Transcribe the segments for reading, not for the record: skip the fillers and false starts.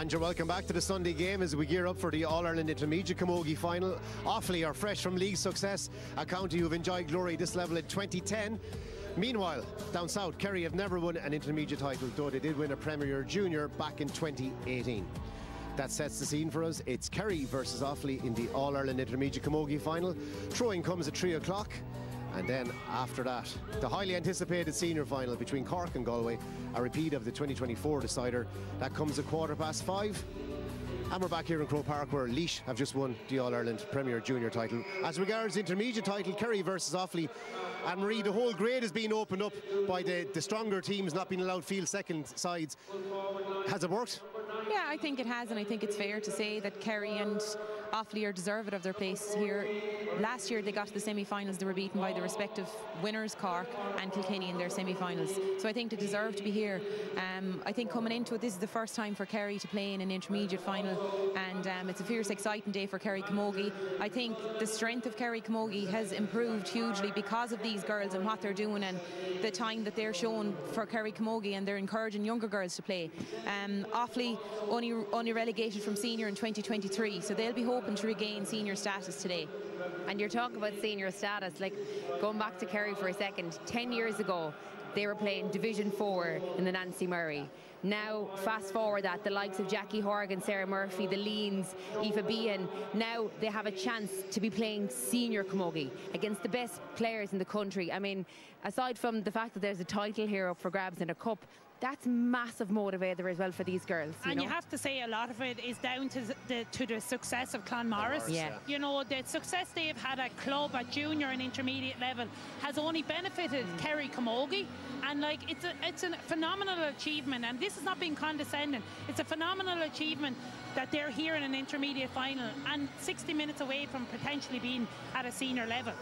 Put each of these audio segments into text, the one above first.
And you're welcome back to the Sunday game as we gear up for the All-Ireland Intermediate Camogie final. Offaly are fresh from league success, a county who've enjoyed glory at this level in 2010. Meanwhile, down south, Kerry have never won an intermediate title, though they did win a Premier Junior back in 2018. That sets the scene for us. It's Kerry versus Offaly in the All-Ireland Intermediate Camogie final. Throwing comes at 3 o'clock. And then after that, the highly anticipated senior final between Cork and Galway, a repeat of the 2024 decider. That comes at 5:15. And we're back here in Croke Park where Laois have just won the All-Ireland Premier Junior title. As regards the intermediate title, Kerry versus Offaly. And Marie, the whole grade is being opened up by the stronger teams not being allowed field second sides. Has it worked? Yeah, I think it has, and I think it's fair to say that Kerry and Offaly are deserved of their place here. Last year they got to the semi-finals, they were beaten by the respective winners, Cork and Kilkenny, in their semi-finals. So I think they deserve to be here. I think coming into it, this is the first time for Kerry to play in an intermediate final, and it's a fierce, exciting day for Kerry Camogie. I think the strength of Kerry Camogie has improved hugely because of these girls and what they're doing and the time that they're showing for Kerry Camogie, and they're encouraging younger girls to play. Offaly only relegated from senior in 2023, so they'll be hoping to regain senior status today. And you're talking about senior status, like going back to Kerry for a second, 10 years ago they were playing Division 4 in the Nancy Murray. Now, fast forward that, the likes of Jackie Horgan, Sarah Murphy, the Leans, Aoife Behan, now they have a chance to be playing senior camogie against the best players in the country. I mean, aside from the fact that there's a title here up for grabs and a cup, that's massive motivator as well for these girls. And you have to say a lot of it is down to the success of Clonmorris. Yeah. You know, the success they've had at club, at junior and intermediate level has only benefited Kerry Camogie. And like, it's a phenomenal achievement, and this is not being condescending. It's a phenomenal achievement that they're here in an intermediate final and 60 minutes away from potentially being at a senior level.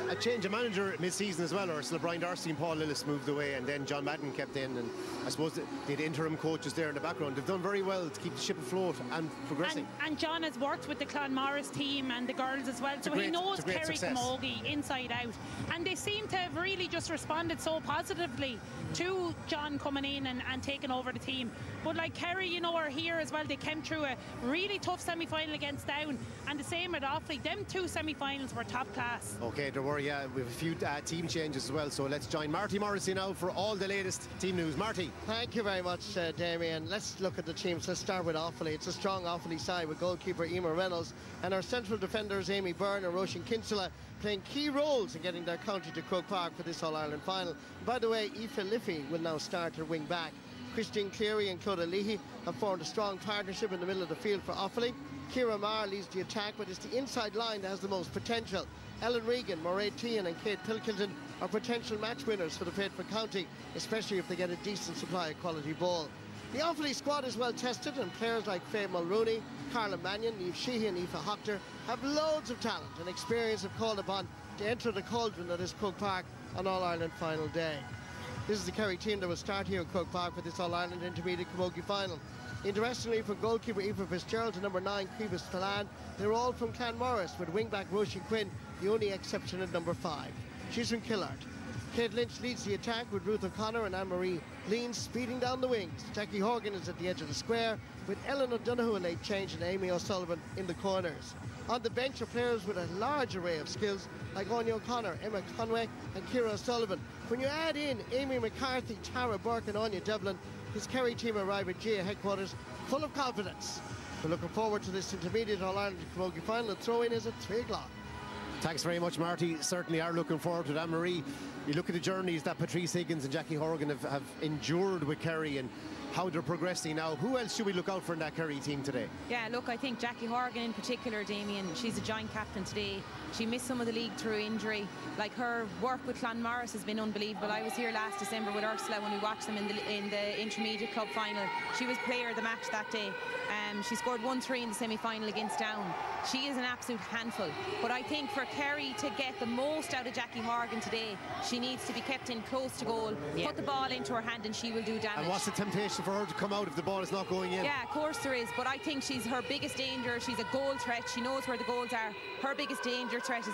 A change of manager mid-season as well, Ursula. Brian Darcy and Paul Lillis moved away, and then John Madden kept in, and I suppose they had interim coaches there in the background. They've done very well to keep the ship afloat and progressing. And John has worked with the Clonmorris team and the girls as well, so he knows Kerry Camogie inside out. And they seem to have really just responded so positively to John coming in and taking over the team. But like Kerry, you know, are here as well. They came through a really tough semi-final against Down, and the same with Offaly. Them two semi-finals were top class. Okay, don't worry, yeah, we have a few team changes as well, so let's join Marty Morrissey now for all the latest team news. Marty. Thank you very much, Damien. Let's look at the teams. Let's start with Offaly. It's a strong Offaly side with goalkeeper Emer Reynolds and our central defenders Amy Byrne and Roisin Kinsella playing key roles in getting their county to Croke Park for this All-Ireland final. By the way, Aoife Liffey will now start her wing back. Christine Cleary and Clodagh Leahy have formed a strong partnership in the middle of the field for Offaly. Ciara Maher leads the attack, but it's the inside line that has the most potential. Ellen Regan, Mairead Teahan and Kate Pilkington are potential match winners for the Faithful County, especially if they get a decent supply of quality ball. The Offaly squad is well tested, and players like Faye Mulrooney, Carla Mannion, Niamh Sheehy and Aoife Hochter have loads of talent and experience if called upon to enter the cauldron that is Croke Park on All-Ireland final day. This is the Kerry team that will start here at Croke Park for this All-Ireland Intermediate Camogie final. Interestingly, from goalkeeper Aoife Fitzgerald to number 9 Creevus Phelan, they're all from Clonmorris, with wingback Roisin Quinn the only exception at number 5. She's from Killard. Kate Lynch leads the attack with Ruth O'Connor and Anne-Marie Leans speeding down the wings. Jackie Horgan is at the edge of the square, with Ellen O'Donoghue a late change and Amy O'Sullivan in the corners. On the bench are players with a large array of skills like Anya O'Connor, Emma Conway and Ciara O'Sullivan. When you add in Amy McCarthy, Tara Burke and Anya Devlin, this Kerry team arrive at GA headquarters full of confidence. We're looking forward to this intermediate All-Ireland Camogie final. The throw-in is at 3 o'clock. Thanks very much, Marty. Certainly are looking forward to that. Marie, you look at the journeys that Patrice Higgins and Jackie Horgan have endured with Kerry and how they're progressing now. Who else should we look out for in that Kerry team today? Yeah, look, I think Jackie Horgan in particular, Damien, she's a joint captain today. She missed some of the league through injury. Like, her work with Clonmorris has been unbelievable. I was here last December with Ursula when we watched them in the intermediate club final. She was player of the match that day. She scored 1-3 in the semi-final against Down. She is an absolute handful. But I think for Kerry to get the most out of Jackie Horgan today, she needs to be kept in close to goal, put the ball into her hand, and she will do damage. And what's the temptation for her to come out if the ball is not going in. Yeah, of course there is, but I think she's her biggest danger. She's a goal threat. She knows where the goals are. Her biggest danger threat is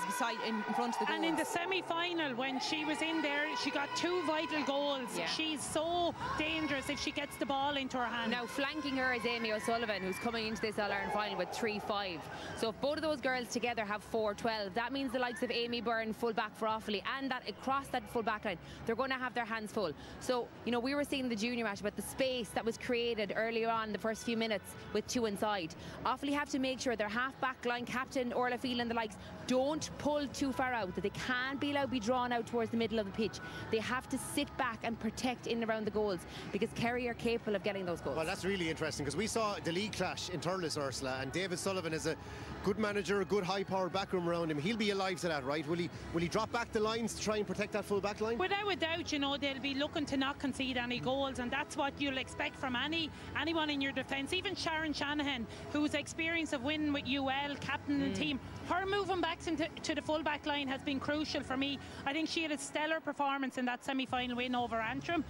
in front of the goals. And in the semi-final, when she was in there, she got 2 vital goals. Yeah. She's so dangerous if she gets the ball into her hand. Now, flanking her is Amy O'Sullivan, who's coming into this All-Ireland final with 3-5. So if both of those girls together have 4-12, that means the likes of Amy Byrne, full-back for Offaly, and that across that full-back line, they're going to have their hands full. So, you know, we were seeing the junior match about the space that was created earlier on the first few minutes with 2 inside. Offaly have to make sure their half-back line captain, Orla Phelan and the likes, don't pull too far out, that they can't be allowed to be drawn out towards the middle of the pitch. They have to sit back and protect in and around the goals, because Kerry are capable of getting those goals. Well, that's really interesting, because we saw the league clash in Thurles, Ursula, and David Sullivan is a good manager, a good high-powered backroom around him. He'll be alive to that, right? Will he drop back the lines to try and protect that full back line? Without a doubt, you know, they'll be looking to not concede any goals, and that's what you'll expect from anyone in your defence. Even Sharon Shanahan, whose experience of winning with UL, captain the team, her moving back to the full back line has been crucial for me. I think she had a stellar performance in that semi-final win over Antrim.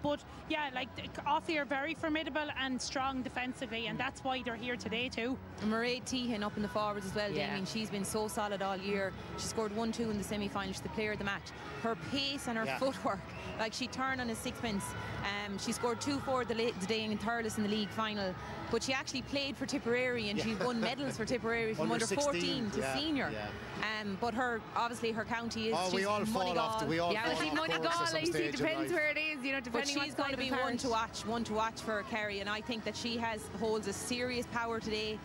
But yeah, like, Offaly are very formidable and strong defensively, and that's why they're here today too. And Mairead Tehan up in the forwards as well, Damien. She's been so solid all year. She scored 1-2 in the semi-final. She's the player of the match. Her pace and her footwork, like, she turned on a sixpence. She scored 2-4 the day in Thurles in the league final, but she actually played for Tipperary, and she won medals for Tipperary from under 14 to senior. But obviously her county is we all fall off. We all fall off. Moneygall, you see, depends where it is, you know, depending. But she's going to be one to watch for Kerry, and I think that she holds a serious power today.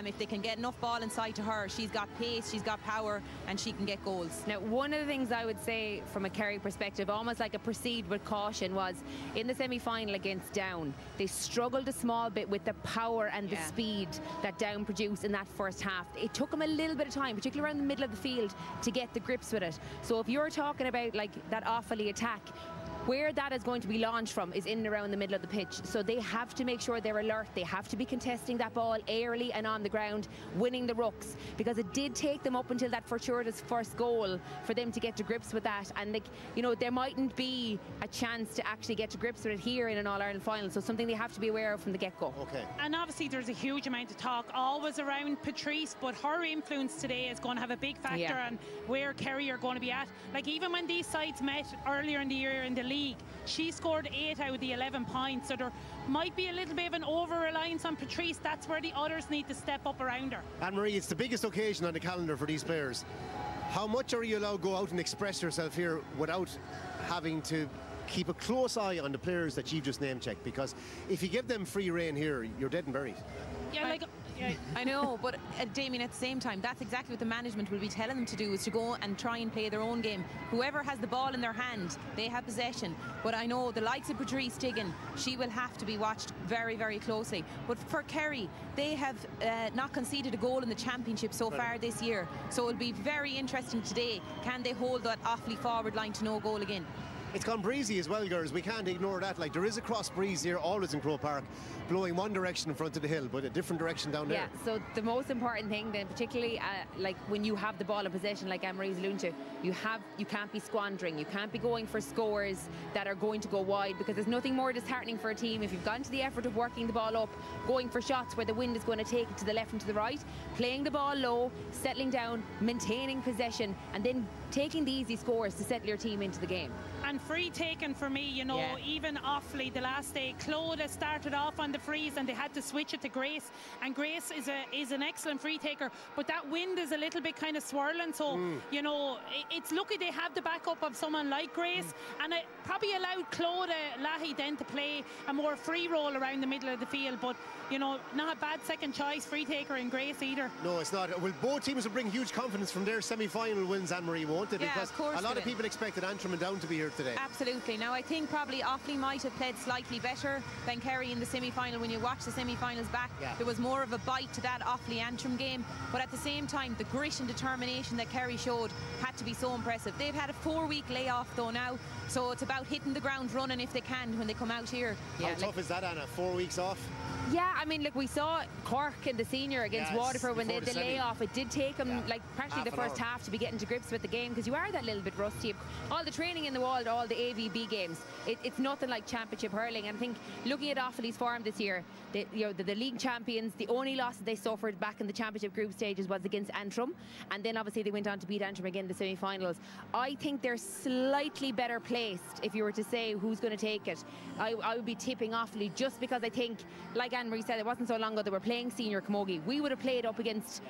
If they can get enough ball inside to her, she's got pace, she's got power, and she can get goals. Now, one of the things I would say from a Kerry perspective, almost like a proceed with caution, was in the semi-final against Down, they struggled a small bit with the power and the speed that Down produced in that first half. It took them a little bit of time, particularly around the middle of the field, to get the grips with it. So if you're talking about like that Offaly attack, where that is going to be launched from is in and around the middle of the pitch. So they have to make sure they're alert. They have to be contesting that ball airily and on the ground, winning the rucks, because it did take them up until that fortuitous first goal for them to get to grips with that. And, like, you know, there mightn't be a chance to actually get to grips with it here in an All-Ireland final. So something they have to be aware of from the get-go. Okay. And obviously there's a huge amount of talk always around Patrice, but her influence today is going to have a big factor on where Kerry are going to be at. Like, even when these sides met earlier in the year in the league, she scored 8 out of the 11 points, so there might be a little bit of an over-reliance on Patrice. That's where the others need to step up around her. Anne-Marie, it's the biggest occasion on the calendar for these players. How much are you allowed to go out and express yourself here without having to keep a close eye on the players that you've just name-checked? Because if you give them free rein here, you're dead and buried. Yeah, like... I know, but Damien, at the same time, that's exactly what the management will be telling them to do, is to go and try and play their own game. Whoever has the ball in their hand, they have possession. But I know the likes of Patrice Tiggin, she will have to be watched very, very closely. But for Kerry, they have not conceded a goal in the championship so far this year. So it'll be very interesting today. Can they hold that Offaly forward line to no goal again? It's gone breezy as well, girls. We can't ignore that. Like, there is a cross breeze here always in Croke Park, blowing one direction in front of the hill, but a different direction down there. Yeah, so the most important thing then, particularly like when you have the ball in possession, like Anne-Marie's alluding to, you can't be squandering. You can't be going for scores that are going to go wide, because there's nothing more disheartening for a team if you've gone to the effort of working the ball up, going for shots where the wind is going to take it to the left and to the right, playing the ball low, settling down, maintaining possession, and then taking the easy scores to settle your team into the game. And free taken for me, you know, even Offaly the last day, Claude started off on the frees and they had to switch it to Grace, and Grace is an excellent free taker, but that wind is a little bit kind of swirling, so you know, it's lucky they have the backup of someone like Grace, and it probably allowed Claude Lahey then to play a more free role around the middle of the field. But you know, not a bad second choice free taker in Grace either. No, it's not. Well, both teams will bring huge confidence from their semi-final wins, Anne-Marie, won't they? Because a lot of people expected Antrim and Down to be here today. Absolutely. Now, I think probably Offaly might have played slightly better than Kerry in the semi-final. When you watch the semi-finals back, there was more of a bite to that Offaly-Antrim game, but at the same time, the grit and determination that Kerry showed had to be so impressive. They've had a 4-week layoff though now, so it's about hitting the ground running if they can when they come out here. How tough is that, Anna? 4 weeks off? Yeah, I mean, look, we saw Cork in the senior against Waterford when they had the layoff. It did take them like practically the first half to be getting to grips with the game, because you are that little bit rusty. All the training in the wall, all the AVB games, it's nothing like championship hurling. And I think looking at Offaly's form this year, the league champions, the only loss that they suffered back in the championship group stages was against Antrim, and then obviously they went on to beat Antrim again in the semi-finals. I think they're slightly better placed. If you were to say who's going to take it, I would be tipping Offaly, just because I think, like Anne-Marie said, it wasn't so long ago they were playing senior Camogie. We would have played up against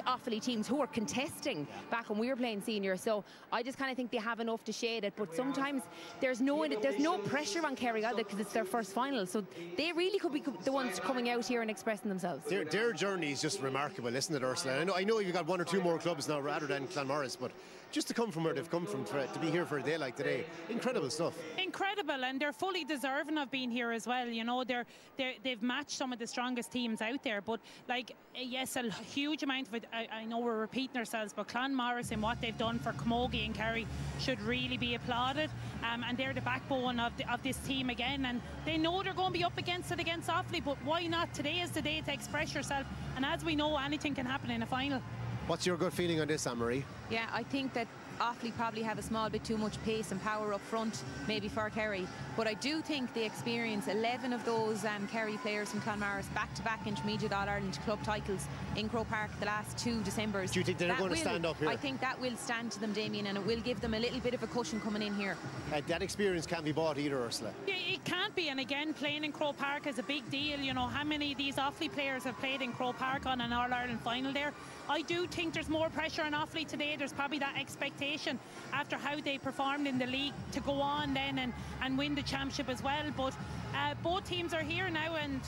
Offaly teams who were contesting back when we were playing senior, so I just kind of think they have enough to shade it. But sometimes there's no pressure on Kerry either, because it's their first final, so they really could be the ones coming out here and expressing themselves. Their journey is just remarkable, isn't it, Ursula? I know you've got one or two more clubs now rather than Clanmaris, but just to come from where they've come from to be here for a day like today, incredible stuff. Incredible, and they're fully deserving of being here as well. You know, they've matched some of the strongest teams out there, but like, yes, a huge amount of it. I know we're repeating ourselves, but Clanmaris and what they've done for Camogie and Kerry should really be applauded, and they're the backbone of this team again, and they know they're going to be up against it against Offaly, but why not? Today is the day to express yourself, and as we know, anything can happen in a final. What's your gut feeling on this, Anne-Marie? Yeah, I think that Offaly probably have a small bit too much pace and power up front, maybe for Kerry. But I do think they experience 11 of those Kerry players from Clanmaris back-to-back intermediate All-Ireland club titles in Croke Park the last 2 Decembers. Do you think they're going to stand up here? I think that will stand to them, Damien, and it will give them a little bit of a cushion coming in here. That experience can't be bought either, Ursula. Yeah, it can't be, and again, playing in Croke Park is a big deal. You know, how many of these Offaly players have played in Croke Park on an All-Ireland final there? I do think there's more pressure on Offaly today. There's probably that expectation after how they performed in the league to go on then and win the championship as well. But both teams are here now, and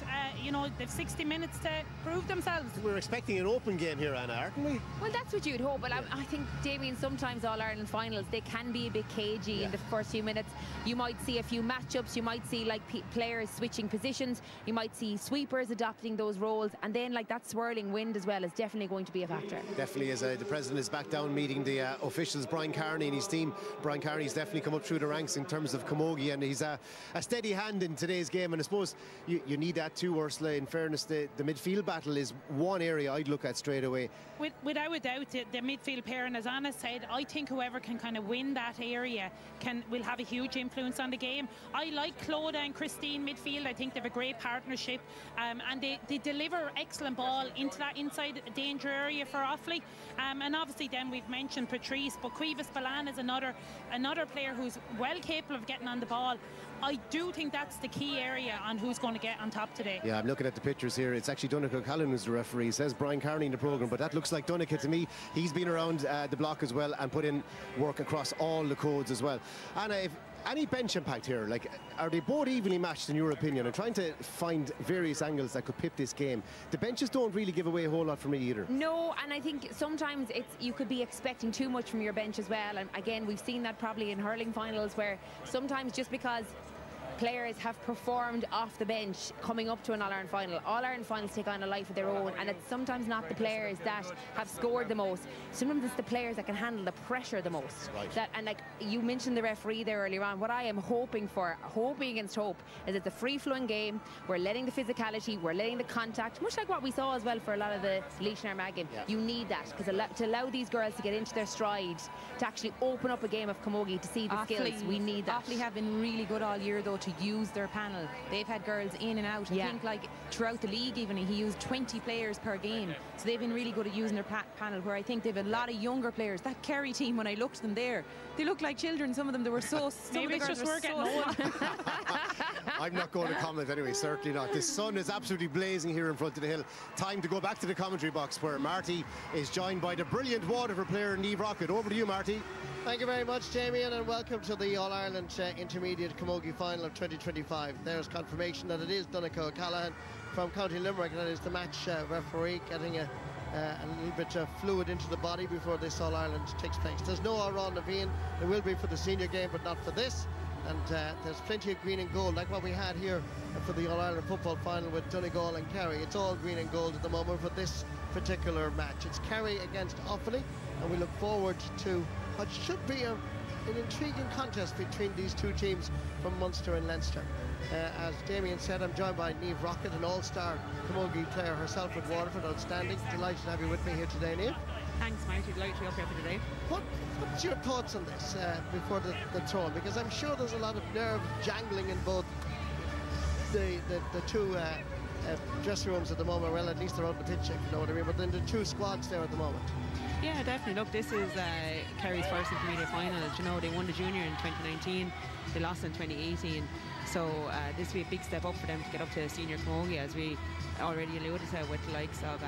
you know, they've 60 minutes to prove themselves. We're expecting an open game here, Anna, aren't we? Well, that's what you'd hope. But I think, Damien, sometimes All-Ireland finals, they can be a bit cagey in the first few minutes. You might see a few matchups, you might see like players switching positions, you might see sweepers adopting those roles, and then like that swirling wind as well is definitely going to be a factor. Definitely is. The president is back down meeting the officials, Brian Carney and his team. Brian Carney's definitely come up through the ranks in terms of Camogie, and he's a steady hand in today's game, and I suppose you need that too, Ursula. In fairness, the midfield battle is one area I'd look at straight away. Without a doubt, the midfield pair, and as Anna said, I think whoever can kind of win that area will have a huge influence on the game. I like Clodagh and Christine midfield. I think they have a great partnership, and they deliver excellent ball into that inside danger area for Offaly. And obviously then we've mentioned Patrice, but Cuevas Balan is another player who's well capable of getting on the ball. I do think that's the key area on who's going to get on top today. Yeah, I'm looking at the pictures here. It's actually Donnacha O'Callaghan who's the referee. It says Brian Carney in the programme, but that looks like Donnacha to me. He's been around the block as well and put in work across all the codes as well. Anna, if any bench impact here, like, are they both evenly matched in your opinion? I'm trying to find various angles that could pip this game. The benches don't really give away a whole lot for me either. No, and I think sometimes you could be expecting too much from your bench as well. And again, we've seen that probably in hurling finals, where sometimes just because players have performed off the bench coming up to an All-Ireland final. All-Ireland finals take on a life of their own, and it's sometimes not the players that have scored the most. Sometimes it's the players that can handle the pressure the most. Right. And like you mentioned the referee there earlier on, what I am hoping against hope, is it's a free-flowing game. We're letting the physicality, we're letting the contact, much like what we saw as well for a lot of the Laois and Armagh game. Yeah. You need that, because to allow these girls to get into their stride, to actually open up a game of Camogie, to see the skills, we need that. Offaly have been really good all year though to use their panel. They've had girls in and out. I think like throughout the league even, he used 20 players per game, so they've been really good at using their panel, where I think they've a lot of younger players. That Kerry team, when I looked at them there, they looked like children. Some of them, they were so maybe it's just we're getting old. I'm not going to comment anyway, certainly not. The sun is absolutely blazing here in front of the hill. Time to go back to the commentary box, where Marty is joined by the brilliant Waterford player Niamh Rockett. Over to you, Marty. Thank you very much, Damien, and welcome to the All-Ireland Intermediate Camogie Final of 2025. There's confirmation that it is Donnacha O'Callaghan from County Limerick that is the match referee, getting a little bit fluid into the body before this All-Ireland takes place. There's no Aran Naveen. There will be for the senior game, but not for this. And there's plenty of green and gold, like what we had here for the All-Ireland football final with Donegal and Kerry. It's all green and gold at the moment for this particular match. It's Kerry against Offaly, and we look forward to what should be an intriguing contest between these two teams from Munster and Leinster. As Damien said, I'm joined by Niamh Rockett, an all-star Camogie player herself with Waterford. Outstanding. Delighted to have you with me here today, Niamh. Thanks, Marty. Delighted to be up here for today. What's your thoughts on this before the throw? Because I'm sure there's a lot of nerve jangling in both the two dressing rooms at the moment. Well, at least they're on the pitch, if you know what I mean. But then the two squads there at the moment. Yeah, definitely. Look, this is Kerry's first intermediate final. You know, they won the junior in 2019. They lost in 2018. So this will be a big step up for them to get up to senior Camogie, as we already alluded to, with the likes of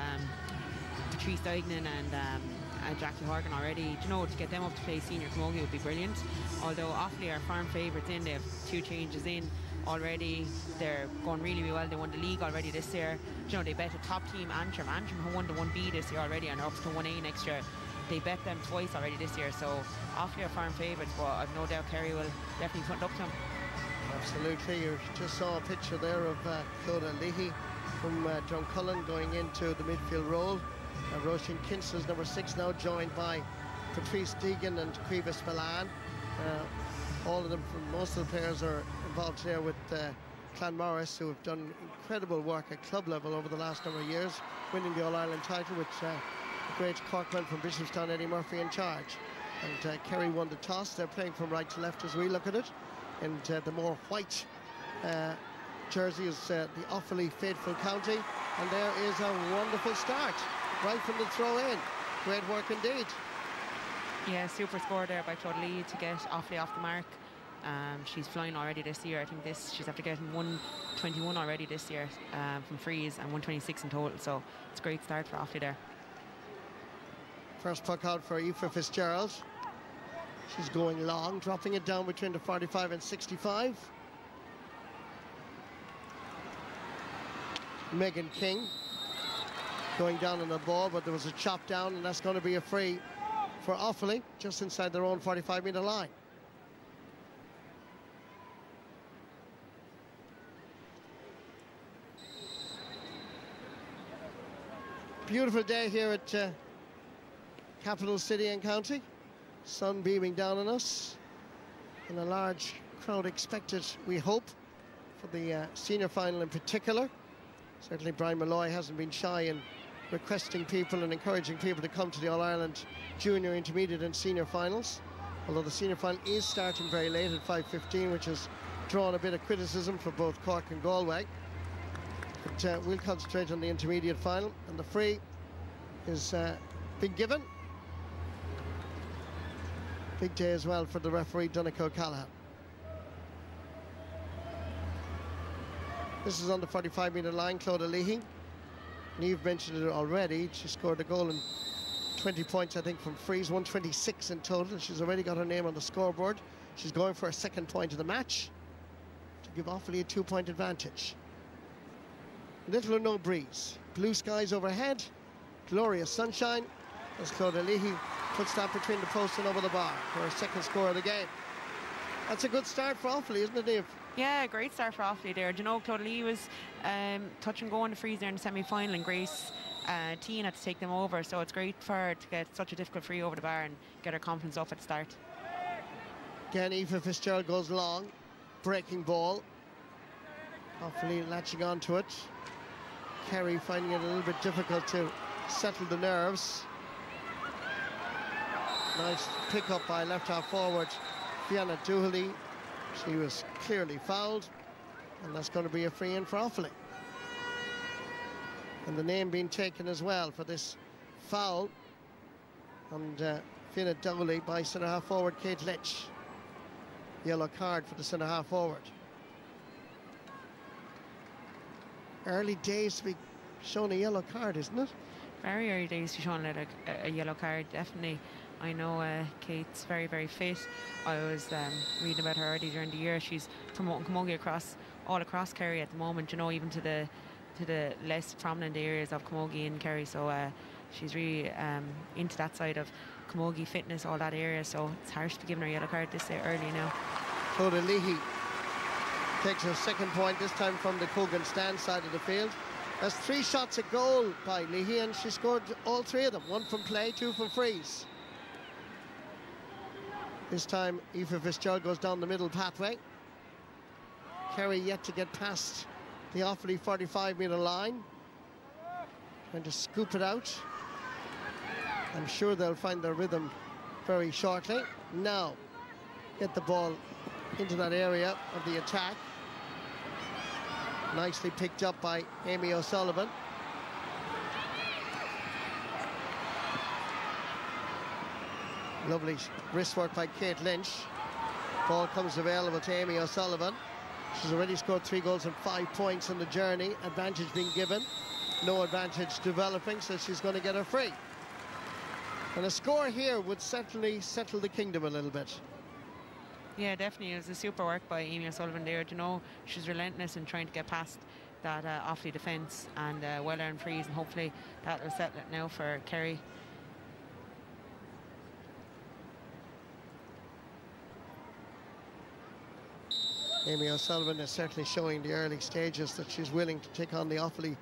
Patrice Dignan and Jackie Horgan already. You know, to get them up to play senior Camogie would be brilliant. Although Offaly are firm favourites in, they have 2 changes in already. They're going really, really well. They won the league already this year. You know, they bet a top team, Antrim. Antrim, who won the 1B this year already and are up to 1A next year. They bet them twice already this year. So Offaly are firm favourites, but I've no doubt Kerry will definitely put it up to them. Absolutely. You just saw a picture there of Clodagh Leahy from Drumcullen going into the midfield role. Roisin Kinsler's number 6 now, joined by Patrice Deegan and Cuevas Milan. All of them, most of the players are involved there with Clanmorris, who have done incredible work at club level over the last number of years, winning the All-Ireland title with the great Corkman from Bishopstown, Eddie Murphy, in charge. And Kerry won the toss. They're playing from right to left as we look at it. And the more white jersey is the Offaly faithful county. And there is a wonderful start right from the throw in. Great work indeed. Yeah, super score there by Clodagh Leahy to get Offaly off the mark. She's flying already this year. I think she's after getting 121 already this year from frees and 126 in total. So it's a great start for Offaly there. First puck out for Aoife Fitzgerald. She's going long, dropping it down between the 45 and 65. Megan King going down on the ball, but there was a chop down, and that's going to be a free for Offaly, just inside their own 45-metre line. Beautiful day here at Capital City and County. Sun beaming down on us, and a large crowd expected, we hope, for the senior final in particular. Certainly Brian Malloy hasn't been shy in requesting people and encouraging people to come to the All-Ireland Junior, Intermediate and Senior finals, although the senior final is starting very late at 5:15, which has drawn a bit of criticism for both Cork and Galway. But we'll concentrate on the intermediate final, and the free is been given. Big day as well for the referee, Donncha O'Callaghan. This is on the 45-metre line, Clodagh Leahy. Niamh mentioned it already. She scored a goal and 20 points, I think, from frees, 126 in total. She's already got her name on the scoreboard. She's going for a second point of the match to give Offaly a 2-point advantage. Little or no breeze. Blue skies overhead. Glorious sunshine as Clodagh Leahy puts that between the post and over the bar for her second score of the game. That's a good start for Offaly, isn't it, Niamh? Yeah, great start for Offaly there. Do you know, Clodagh Leahy was touch and go in the freeze there in the semi-final, and Grace Teen had to take them over, so it's great for her to get such a difficult free over the bar and get her confidence up at the start. Again, Aoife Fitzgerald goes long, breaking ball. Offaly latching onto it. Kerry finding it a little bit difficult to settle the nerves. Nice pick up by left half forward Fianna Dooley. She was clearly fouled, and that's going to be a free in for Offaly. And the name being taken as well for this foul, and Fianna Dooley by centre half forward Kate Lynch. Yellow card for the centre half forward. Early days to be shown a yellow card, isn't it? Very early days to be shown a yellow card, definitely. I know Kate's very, very fit. I was reading about her already during the year. She's promoting Camogie all across Kerry at the moment, you know, even to the less prominent areas of Camogie in Kerry. So she's really into that side of Camogie fitness, all that area. So it's harsh to be giving her a yellow card this early now. Clodagh Leahy takes her second point, this time from the Cogan stand side of the field. That's 3 shots at goal by Leahy, and she scored all 3 of them. 1 from play, 2 from frees. This time Aoife Fitzgerald goes down the middle pathway. Kerry yet to get past the Offaly 45-metre line. Trying to scoop it out. I'm sure they'll find their rhythm very shortly. Now, get the ball into that area of the attack. Nicely picked up by Amy O'Sullivan. Lovely wrist work by Kate Lynch. Ball comes available to Amy O'Sullivan. She's already scored 3 goals and 5 points on the journey. Advantage being given, no advantage developing, so she's going to get her free. And a score here would certainly settle the kingdom a little bit. Yeah, definitely. It was a super work by Amy O'Sullivan there. You know, she's relentless in trying to get past that Offaly defence and well-earned frees, and hopefully that will settle it now for Kerry. Amy O'Sullivan is certainly showing the early stages that she's willing to take on the Offaly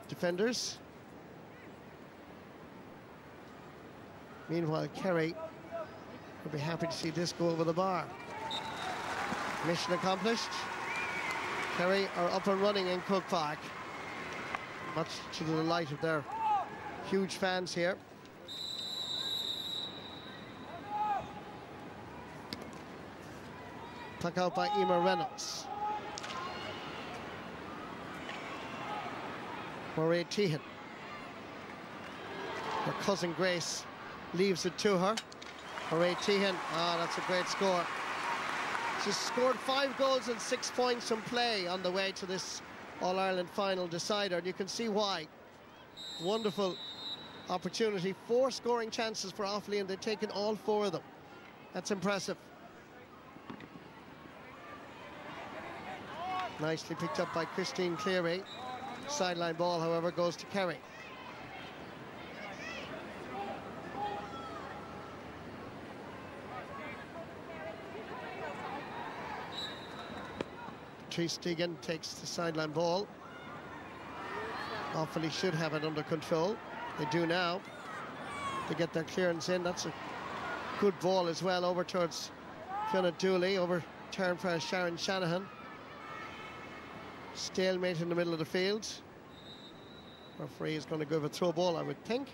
defenders. Meanwhile, Kerry will be happy to see this go over the bar. Mission accomplished. Kerry are up and running in Croke Park, much to the delight of their huge fans here. Tuck out by Emer Reynolds. Maureen Tehan. Her cousin Grace leaves it to her. Maureen Tehan, that's a great score. She's scored 5 goals and 6 points from play on the way to this All-Ireland final decider, and you can see why. Wonderful opportunity. 4 scoring chances for Offaly, and they've taken all 4 of them. That's impressive. Nicely picked up by Christine Cleary. Sideline ball, however, goes to Kerry. Patrice Deegan takes the sideline ball. Offaly should have it under control. They do now. They get their clearance in. That's a good ball as well over towards Fiona Dooley. Overturn for Sharon Shanahan. Stalemate in the middle of the field. Referee is going to give a throw ball, I would think.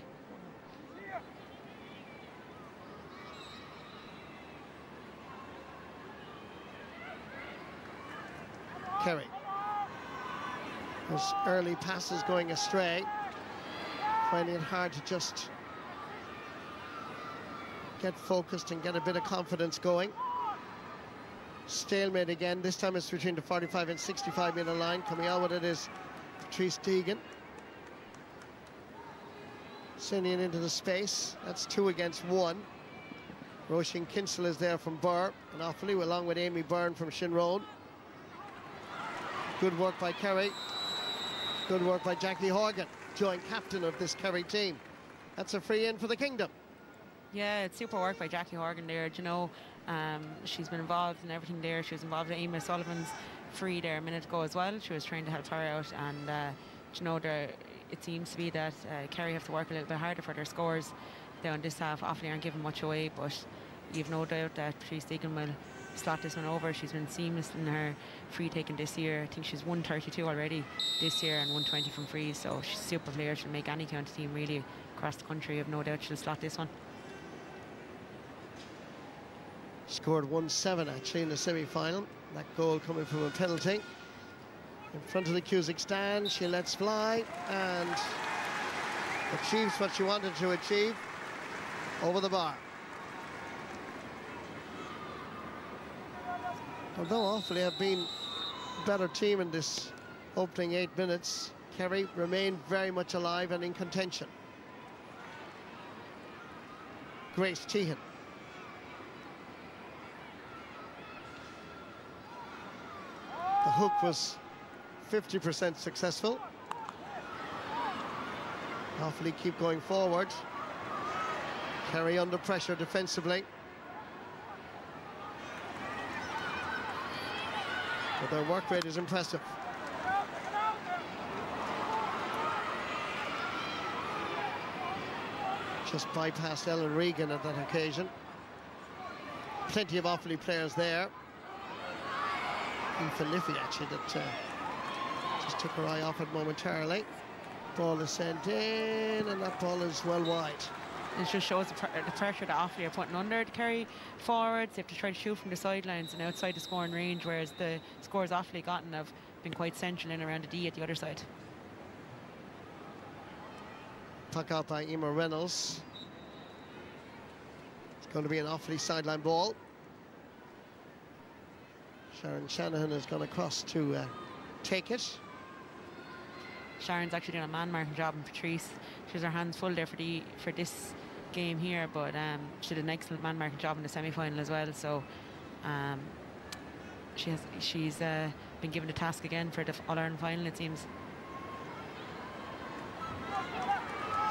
Kerry. Those early passes going astray. Finding it hard to just get focused and get a bit of confidence going. Stalemate again. This time it's between the 45 and 65 metre line. Coming out with it is Patrice Deegan. Sending it into the space. That's 2 against 1. Roisin Kinsella is there from Burr and Offaly, along with Amy Byrne from Shinrone. Good work by Kerry. Good work by Jackie Horgan, joint captain of this Kerry team. That's a free in for the Kingdom. Yeah, it's super work by Jackie Horgan there. You know, she's been involved in everything there. She was involved in Amy Sullivan's free there a minute ago as well. She was trying to help her out, and you know, it seems to be that Kerry have to work a little bit harder for their scores down this half. Offaly aren't giving much away, but you've no doubt that Patrice Deegan will slot this one over. She's been seamless in her free taking this year. I think she's 132 already this year and 120 from frees, so she's a super player. She'll make any county team really across the country. I've no doubt she'll slot this one. Scored 1-7 actually in the semi-final. That goal coming from a penalty. In front of the Cusack stand, she lets fly and achieves what she wanted to achieve over the bar. Although Offaly have been a better team in this opening 8 minutes, Kerry remained very much alive and in contention. Grace Tehan. The hook was 50% successful. Offaly keep going forward. Kerry under pressure defensively. But their work rate is impressive. Just bypassed Ellen Regan at that occasion. Plenty of Offaly players there. Aoife Liffey, actually, that just took her eye off it momentarily. Ball is sent in, and that ball is well wide. It just shows the pressure that Offaly are putting under the Kerry forwards. They have to try to shoot from the sidelines and outside the scoring range, whereas the scores Offaly gotten have been quite central in around the D at the other side. Puck out by Emer Reynolds. It's going to be an Offaly sideline ball. Sharon Shanahan is going across to take it. Sharon's actually doing a man-marking job on Patrice. She has her hands full there for this game here, but she did an excellent man-marking job in the semi-final as well. So she's been given the task again for the All-Ireland final, it seems.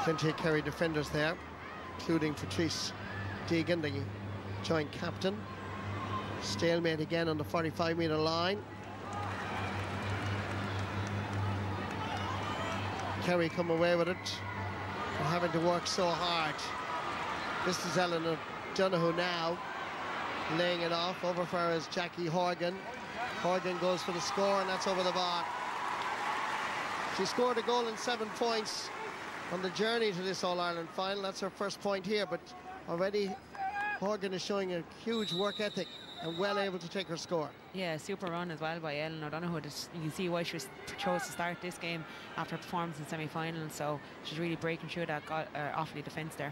Plenty of Kerry defenders there, including Patrice Deegan, the joint captain. Stalemate again on the 45-metre line. Kerry come away with it, and having to work so hard. This is Eleanor Donoghue now, laying it off. Over for her is Jackie Horgan. Horgan goes for the score, and that's over the bar. She scored a goal and 7 points on the journey to this All-Ireland final. That's her first point here, but already Horgan is showing a huge work ethic and well able to take her score. Yeah, super run as well by Ellen O'Donoghue. You can see why she chose to start this game after her performance in semi-final, so she's really breaking through that Offaly defence there.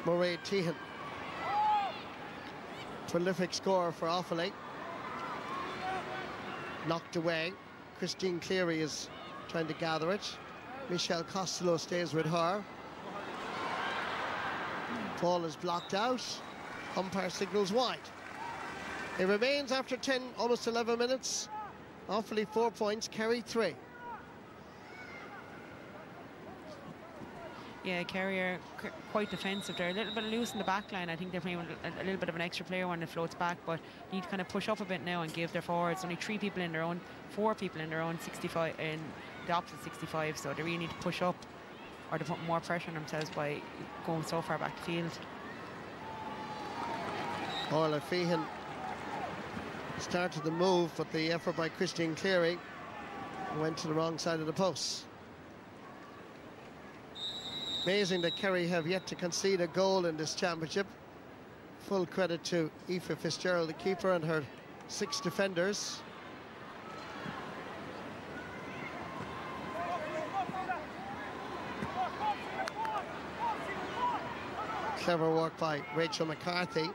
Mairead Tehan, prolific scorer for Offaly. Knocked away. Christine Cleary is trying to gather it. Michelle Costello stays with her. Ball is blocked out. Umpire signals wide. It remains after 10, almost 11 minutes. Offaly 4 points, Kerry 3. Yeah, Kerry are quite defensive. They're a little bit loose in the back line. I think they're playing a little bit of an extra player when it floats back, but need to kind of push up a bit now and give their forwards only 4 people in their own 65, in the opposite 65, so they really need to push up, or to put more pressure on themselves by going so far back the field. Orla Feehan started the move, but the effort by Christine Cleary went to the wrong side of the post. Amazing that Kerry have yet to concede a goal in this championship. Full credit to Aoife Fitzgerald, the keeper, and her 6 defenders. Clever work by Rachel McCarthy.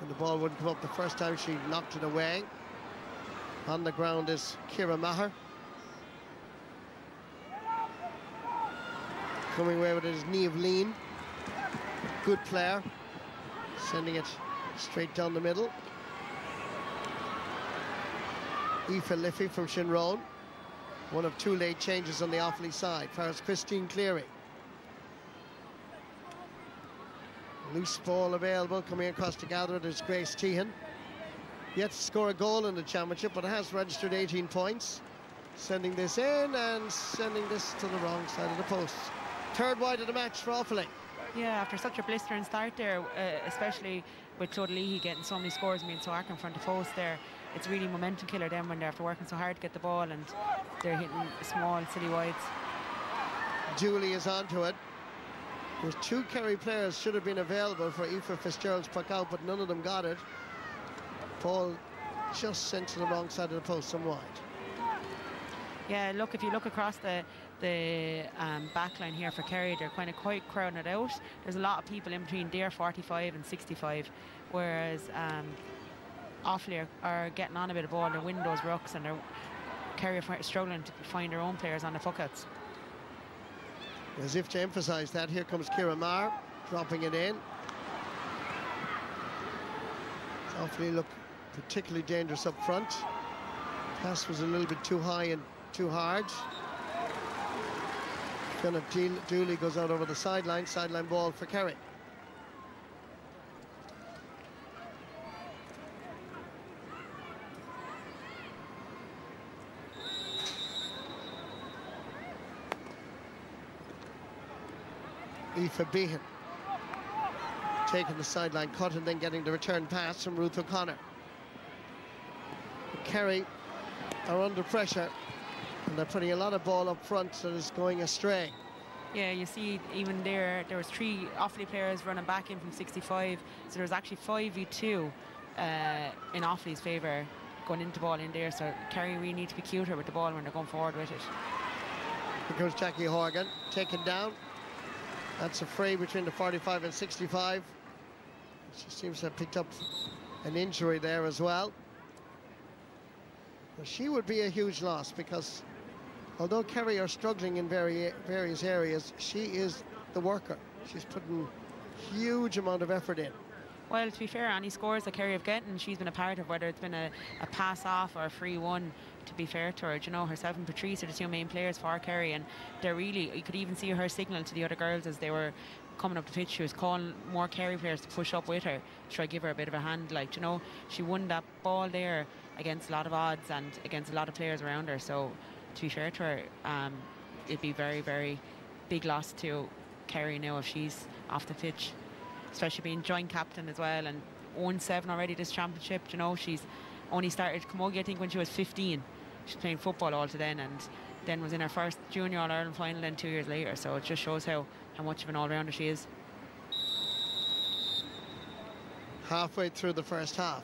And the ball wouldn't come up the first time, she knocked it away. On the ground is Ciara Maher. Coming away with it is Niamh Lean. Good player. Sending it straight down the middle. Aoife Liffey from Shinrone. One of 2 late changes on the Offaly side. First, Christine Cleary. Loose ball available, coming across to gather it is Grace Tehan. Yet to score a goal in the championship, but it has registered 18 points. Sending this in and sending this to the wrong side of the post. Third wide of the match for Offaly. Yeah, after such a blistering start there, especially with Claude Leahy getting so many scores and being so active in front of the post there, it's really momentum killer then when they're after working so hard to get the ball and they're hitting small, silly wides. Dooley is onto it. There's 2 Kerry players should have been available for Aoife Fitzgerald's puck out, but none of them got it. Ball just sent to the wrong side of the post and wide. Yeah, look, if you look across the back line here for Kerry, they're kind of quite crowded out. There's a lot of people in between their 45 and 65, whereas Offaly are getting on a bit of ball. They're winning those rucks, and Kerry are struggling to find their own players on the puckouts. As if to emphasise that, here comes Ciara Maher, dropping it in. Offaly look particularly dangerous up front. Pass was a little bit too high and too hard. Dooley goes out over the sideline ball for Kerry. Aoife Behan taking the sideline cut and then getting the return pass from Ruth O'Connor. Kerry are under pressure, and they're putting a lot of ball up front that is going astray. Yeah, you see even there was 3 Offaly players running back in from 65, so there was actually 5v2 in Offaly's favour going into ball in there, so Kerry really need to be cuter with the ball when they're going forward with it. Here comes Jackie Horgan, taken down. That's a fray between the 45 and 65. She seems to have picked up an injury there as well. Well, she would be a huge loss, because although Kerry are struggling in various areas, she is the worker. She's putting huge amount of effort in. Well, to be fair, any scores that Kerry have gotten, she's been a part of, whether it's been a pass off or a free one, to be fair to her. You know, herself and Patrice are the 2 main players for Kerry, and they're really, you could even see her signal to the other girls as they were coming up the pitch. She was calling more Kerry players to push up with her, to try to give her a bit of a hand. Like, you know, she won that ball there against a lot of odds and against a lot of players around her. So, to be fair to her, it'd be very, very big loss to Kerry now if she's off the pitch, especially being joint captain as well and won 7 already this championship. You know, she's only started Camogie, I think, when she was 15. She's playing football all to then, and then was in her first junior All-Ireland final then 2 years later. So it just shows how much of an all-rounder she is. Halfway through the first half,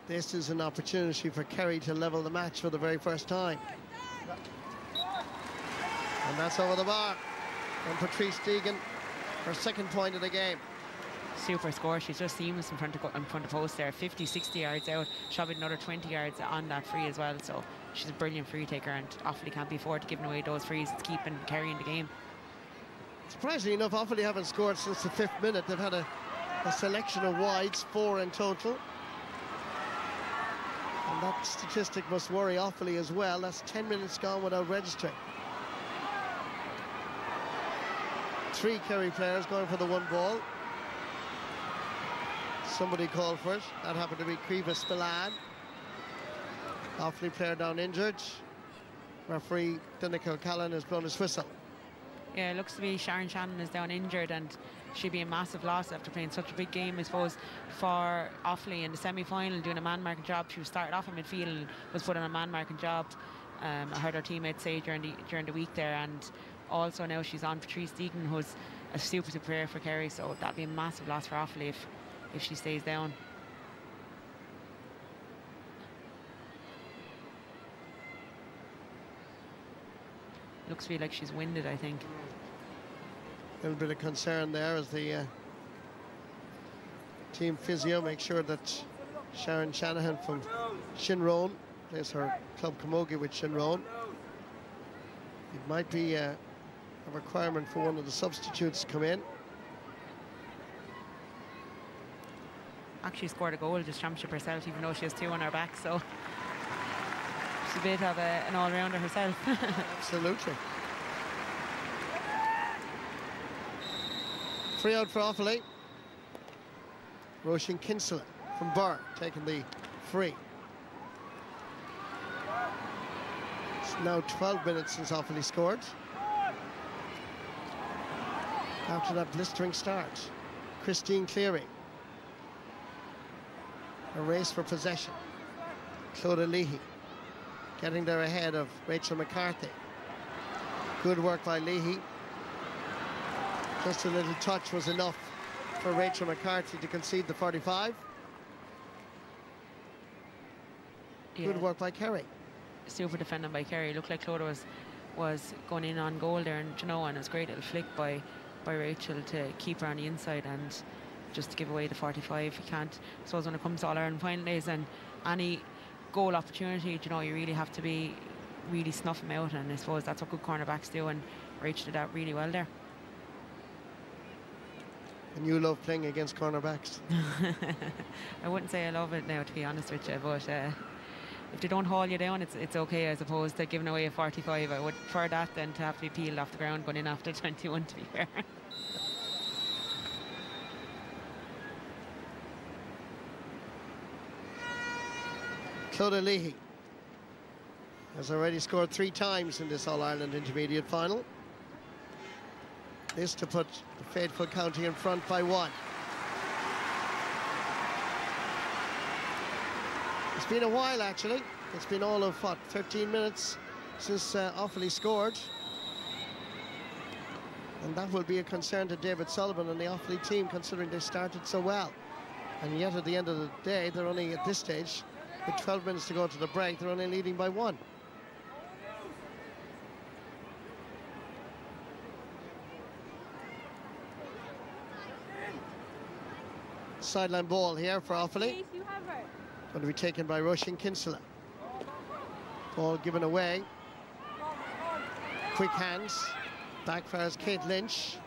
this is an opportunity for Kerry to level the match for the very first time. And that's over the bar. And Patrice Deegan, her 2nd point of the game. Super score. She's just seamless in front of post there. 50, 60 yards out. She'll be another 20 yards on that free as well. So she's a brilliant free taker, and Offaly can't be afford to giving away those frees. It's keeping Kerry in the game. Surprisingly enough, Offaly haven't scored since the 5th minute. They've had a selection of wides, 4 in total. And that statistic must worry Offaly as well. That's 10 minutes gone without registering. 3 Kerry players going for the 1 ball. Somebody called for it. That happened to be Creva Spillane. Offaly player down injured. Referee Donncha O'Callaghan has blown his whistle. Yeah, it looks to be Sharon Shannon is down injured, and she'd be a massive loss after playing such a big game, I suppose, for Offaly in the semi-final, doing a man-marking job. She started off in midfield and was put on a man-marking job. I heard her teammates say during the week there, and also now she's on Patrice Deegan, who's a super player for Kerry, so that'd be a massive loss for Offaly if she stays down. Looks to be like she's winded, I think. A little bit of concern there as the team physio makes sure that Sharon Shanahan from Shinrone plays her club Camogie with Shinrone. It might be a requirement for one of the substitutes to come in. Actually scored a goal this championship herself, even though she has 2 on her back, so she's a bit of an all-rounder herself. Absolutely. Free out for Offaly. Roisin Kinsella from Burr taking the free. It's now 12 minutes since Offaly scored. After that blistering start, Christine Cleary. A race for possession. Clodagh Leahy getting there ahead of Rachel McCarthy. Good work by Leahy. Just a little touch was enough for Rachel McCarthy to concede the 45. Yeah. Good work by Kerry. Super defending by Kerry. Looked like Clodagh was going in on goal there, and you know, and it was a great little flick by Rachel to keep her on the inside and just to give away the 45. You can't, I suppose, when it comes to All-Ireland final days and any goal opportunity, you know, you really have to be really snuff them out, and I suppose that's what good cornerbacks do, and Rachel did that really well there. And you love playing against cornerbacks? I wouldn't say I love it now, to be honest with you, but if they don't haul you down, it's okay, as opposed to giving away a 45. I would prefer that than to have to be peeled off the ground going in after 21, to be fair. Clodagh Leahy has already scored 3 times in this All-Ireland Intermediate Final. This to put the faithful county in front by 1. It's been a while, actually. It's been all of, what, 13 minutes since Offaly scored. And that will be a concern to David Sullivan and the Offaly team, considering they started so well. And yet, at the end of the day, they're only, at this stage, with 12 minutes to go to the break, they're only leading by 1. Sideline ball here for Offaly. Going to be taken by Roisin Kinsella. Ball given away. Quick hands. Backfires Kate Lynch.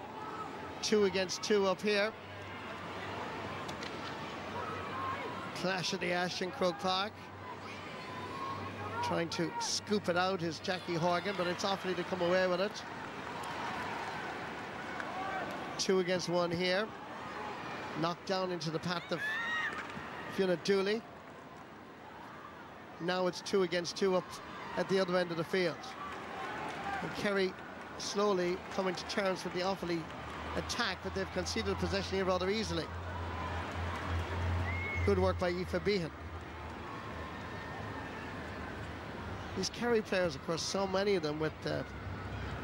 2 against 2 up here. Clash of the Ash in Croke Park. Trying to scoop it out is Jackie Horgan, but it's Offaly to come away with it. 2 against 1 here. Knocked down into the path of Fiona Dooley. Now it's 2 against 2 up at the other end of the field. And Kerry slowly coming to terms with the Offaly attack, but they've conceded possession here rather easily. Good work by Aoife Behan. These Kerry players, of course, so many of them with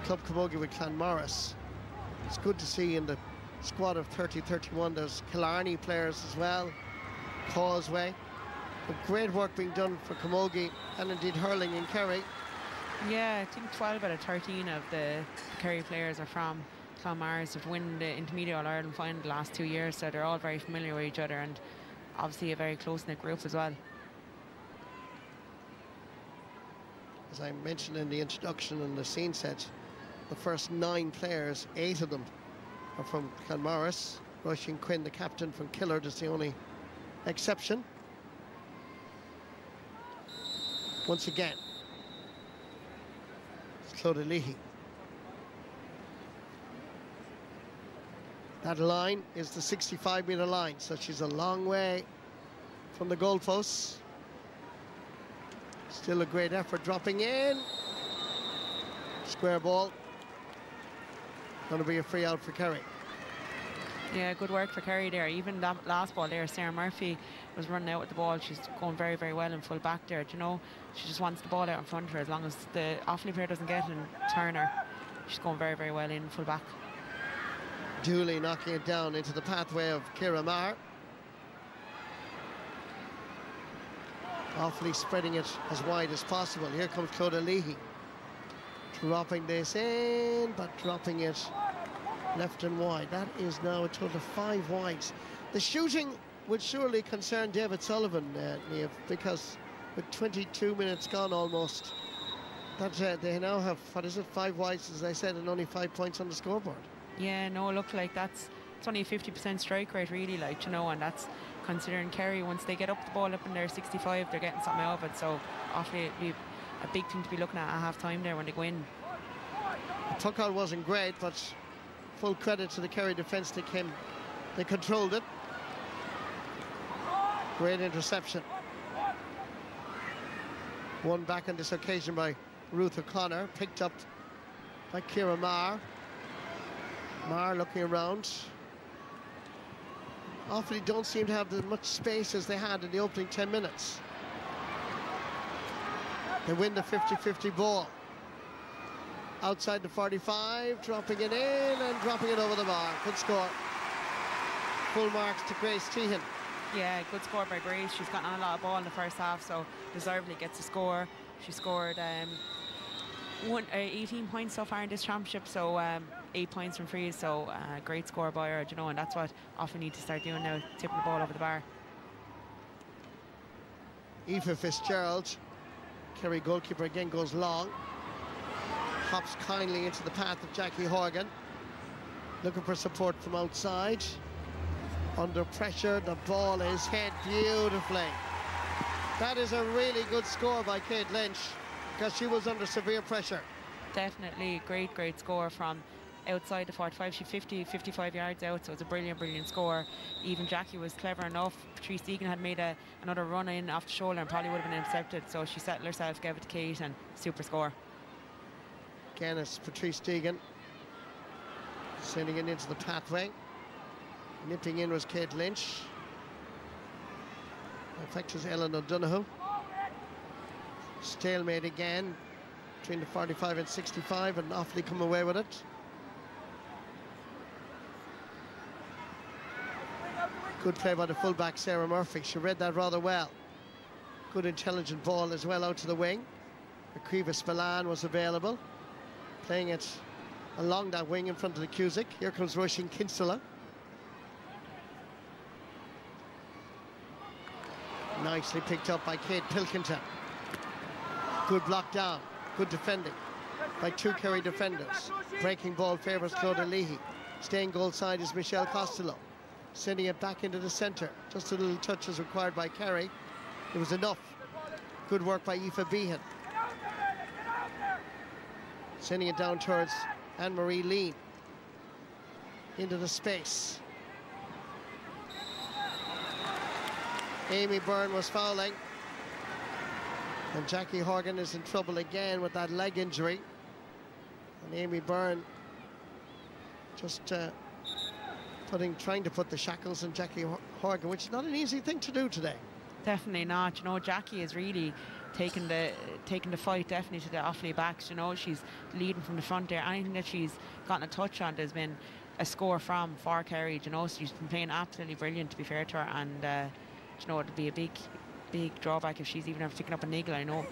Club Camogie with Clanmorris. It's good to see in the squad of 30-31 there's Killarney players as well, Causeway. But great work being done for Camogie and indeed hurling in Kerry. Yeah, I think 12 out of 13 of the Kerry players are from Clanmorris, have won the Intermediate All-Ireland final the last 2 years, so they're all very familiar with each other and obviously a very close-knit group as well. As I mentioned in the introduction and the scene set, the first 9 players, 8 of them are from Clanmorris. Roisin Quinn, the captain from Killard, is the only exception. Once again, it's Clodagh Leahy. That line is the 65-metre line, so she's a long way from the goalposts. Still a great effort, dropping in. Square ball. Going to be a free out for Kerry. Yeah, good work for Kerry there. Even that last ball there, Sarah Murphy was running out with the ball. She's going very, very well in full back there. Do you know, she just wants the ball out in front of her. As long as the Offaly player doesn't get it and turn her, she's going very, very well in full back. Dooley knocking it down into the pathway of Ciara Maher. Offaly spreading it as wide as possible. Here comes Clodagh Leahy. Dropping this in, but dropping it left and wide. That is now a total of 5 wides. The shooting would surely concern David Sullivan, Niamh, because with 22 minutes gone almost, that they now have, what is it, 5 wides, as I said, and only 5 points on the scoreboard. Yeah, no, look, like it's only a 50% strike rate, really, like, you know, and that's considering Kerry, once they get up the ball up in their 65, they're getting something out of it. So Offaly, it'd be a big thing to be looking at half time there when they go in. The puck out wasn't great, but full credit to the Kerry defence. They controlled it. Great interception. Won back on this occasion by Ruth O'Connor, picked up by Ciara Maher. Maher looking around. Offaly don't seem to have as much space as they had in the opening 10 minutes. They win the 50-50 ball. Outside the 45, dropping it in and dropping it over the bar. Good score. Full marks to Grace Tehan. Yeah, good score by Grace. She's gotten on a lot of ball in the first half, so deservedly gets a score. She scored 18 points so far in this championship, so 8 points from frees, so great score by her, you know, and that's what Offaly need to start doing now, tipping the ball over the bar. Aoife Fitzgerald, Kerry goalkeeper, again goes long. Hops kindly into the path of Jackie Horgan. Looking for support from outside. Under pressure, the ball is hit beautifully. That is a really good score by Kate Lynch, because she was under severe pressure. Definitely great score from outside the 45. She 55 yards out, so it's a brilliant score. Even Jackie was clever enough. Patrice Deegan had made another run in off the shoulder and probably would have been intercepted, so she settled herself, gave it to Kate, and super score. Again, it's Patrice Deegan sending it into the pathway. Nipping in was Kate Lynch. In fact, it was Ellen O'Donoghue. Stalemate again between the 45 and 65, and Offaly come away with it. Good play by the fullback, Sarah Murphy. She read that rather well. Good intelligent ball as well out to the wing. Caoimhe Spillane was available, playing it along that wing in front of the Cusick. Here comes Roisin Kinsella. Nicely picked up by Kate Pilkington. Good block down, good defending by two Kerry defenders. Breaking ball favours Clodagh Leahy. Staying goal side is Michelle Costello. Sending it back into the centre. Just a little touch as required by Kerry. It was enough. Good work by Aoife Behan. Sending it down towards Anne-Marie Lean. Into the space. Amy Byrne was fouling. And Jackie Horgan is in trouble again with that leg injury. And Amy Byrne just trying to put the shackles on Jackie Horgan, which is not an easy thing to do today. Definitely not. You know, Jackie is really taking the fight definitely to the Offaly backs. You know, she's leading from the front there. Anything that she's gotten a touch on, there's been a score for Kerry. You know, so she's been playing absolutely brilliant, to be fair to her. And you know, it'll be a big drawback if she's even picking up a niggle. I know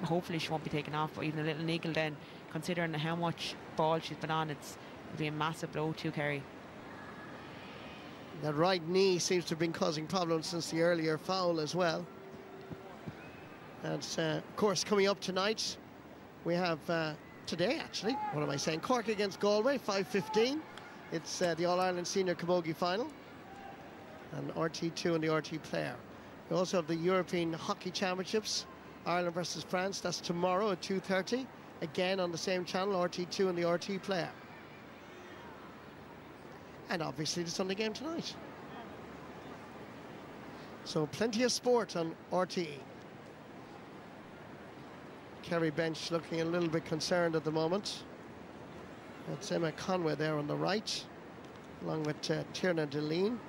hopefully she won't be taken off, but even a little niggle, then considering how much ball she's been on, it'll be a massive blow to Kerry. That right knee seems to have been causing problems since the earlier foul as well. And of course, coming up tonight, we have today actually, what am I saying, Cork against Galway, 5:15. It's the All-Ireland Senior Camogie Final, and RT2 and the RT Player. We also have the European Hockey Championships, Ireland versus France. That's tomorrow at 2:30, again on the same channel, RT2 and the RT Player. And obviously the Sunday game tonight. So plenty of sport on RTE. Kerry bench looking a little bit concerned at the moment. That's Emma Conway there on the right, along with Tierna Deline.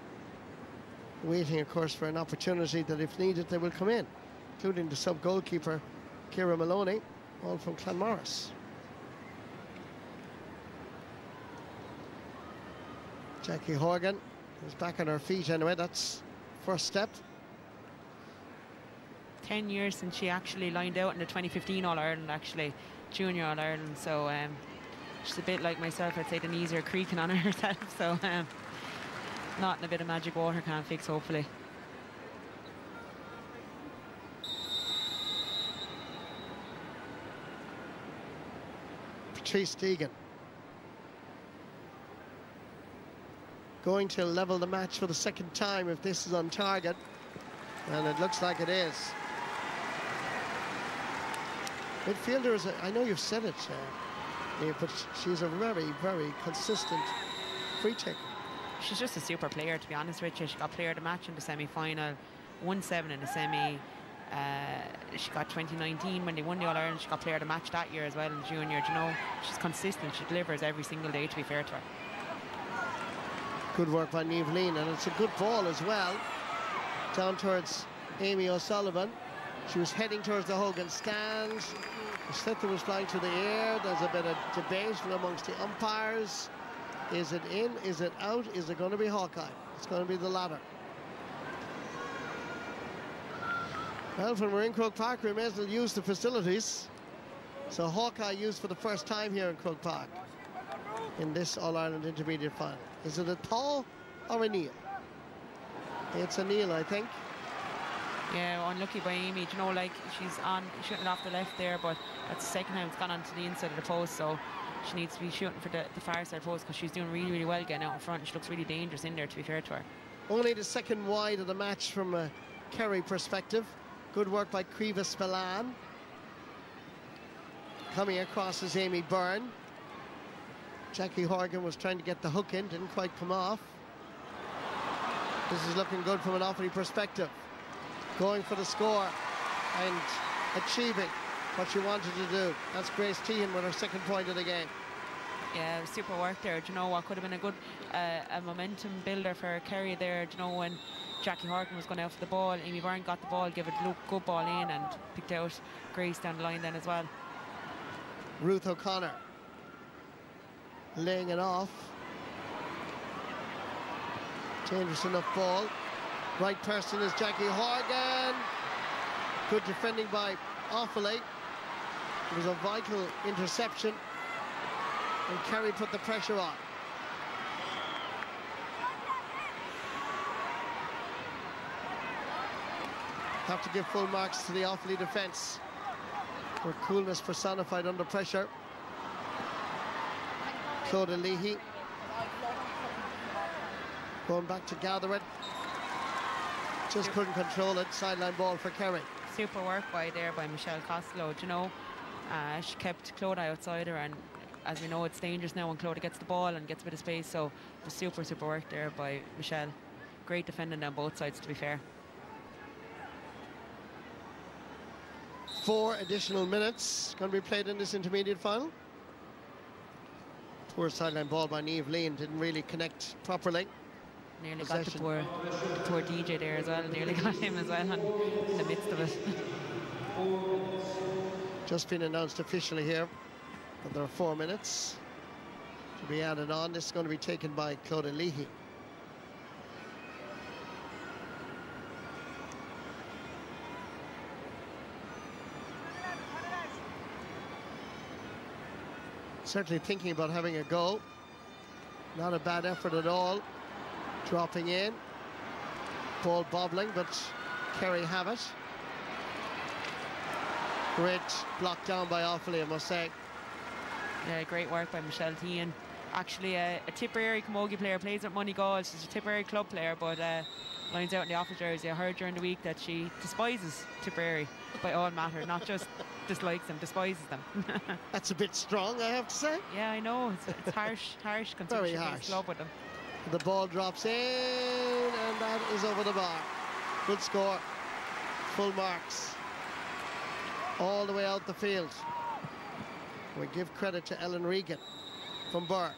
Waiting, of course, for an opportunity that, if needed, they will come in, including the sub-goalkeeper, Ciara Maloney, all from Clonmorris. Jackie Horgan is back on her feet anyway. That's first step. 10 years since she actually lined out in the 2015 All-Ireland, actually, Junior All-Ireland. So she's a bit like myself. I'd say the knees are creaking on herself. So not in a bit of magic water can't fix, hopefully. Patrice Deegan going to level the match for the second time if this is on target, and it looks like it is. Midfielder is, I know you've said it, but she's a very, very consistent free taker. She's just a super player, to be honest with you. She got player of the match in the semi-final, 1-7 in the semi. She got 2019 when they won the All-Ireland. She got player of the match that year as well in junior. You know, she's consistent. She delivers every single day, to be fair to her. Good work by Niamh Lean, and it's a good ball as well. Down towards Amy O'Sullivan. She was heading towards the Hogan stand. The sliotar was flying through the air. There's a bit of debate amongst the umpires. Is it in? Is it out? Is it going to be Hawkeye? It's going to be the latter. Well, when we're in Croke Park, we may as well use the facilities. So Hawkeye used for the first time here in Croke Park in this All-Ireland Intermediate Final. Is it a Paul or a Neil? It's a Neil, I think. Yeah, unlucky by Amy. Do you know, like, she's shooting off the left there, but that's the second time it's gone onto the inside of the post, so she needs to be shooting for the far side post, because she's doing really, really well getting out in front. She looks really dangerous in there, to be fair to her. Only the second wide of the match from a Kerry perspective. Good work by Caoimhe Spillane. Coming across is Amy Byrne. Jackie Horgan was trying to get the hook in, didn't quite come off. This is looking good from an Offaly perspective. Going for the score and achieving what she wanted to do. That's Grace Tehan with her second point of the game. Yeah, super work there. Do you know what could have been a good a momentum builder for Kerry there? Do you know, when Jackie Horgan was going out for the ball. Amy Byrne got the ball, gave it a good ball in, and picked out Grace down the line then as well. Ruth O'Connor laying it off. Dangerous enough ball. Right person is Jackie Horgan. Good defending by Offaly. It was a vital interception, and Kerry put the pressure on. Have to give full marks to the Offaly defence for coolness personified under pressure. Claude Leahy going back to gather it. Just couldn't control it. Sideline ball for Kerry. Super work by Michelle Costello. Do you know, she kept Claude outside her, and as we know, it's dangerous now when Claude gets the ball and gets a bit of space. So the super work there by Michelle. Great defending on both sides, to be fair. 4 additional minutes going to be played in this intermediate final. Poor sideline ball by Niamh Lean, didn't really connect properly. Nearly got the poor DJ there as well. Nearly got him as well in the midst of it. Just been announced officially here that there are 4 minutes to be added on. This is going to be taken by Claude Leahy. Certainly thinking about having a go. Not a bad effort at all. Dropping in. Ball bobbling, but Kerry have it. Great block down by Offaly, I must say. Yeah, great work by Michelle Tehan. Actually, a Tipperary Camogie player, plays at Moneygall. She's a Tipperary club player, but lines out in the Offaly jersey. I heard during the week that she despises Tipperary by all matter, not just dislikes them, despises them. That's a bit strong, I have to say. Yeah, I know. It's harsh, Very harsh. Love with them. The ball drops in, and that is over the bar. Good score. Full marks. All the way out the field. We give credit to Ellen Regan from Burr.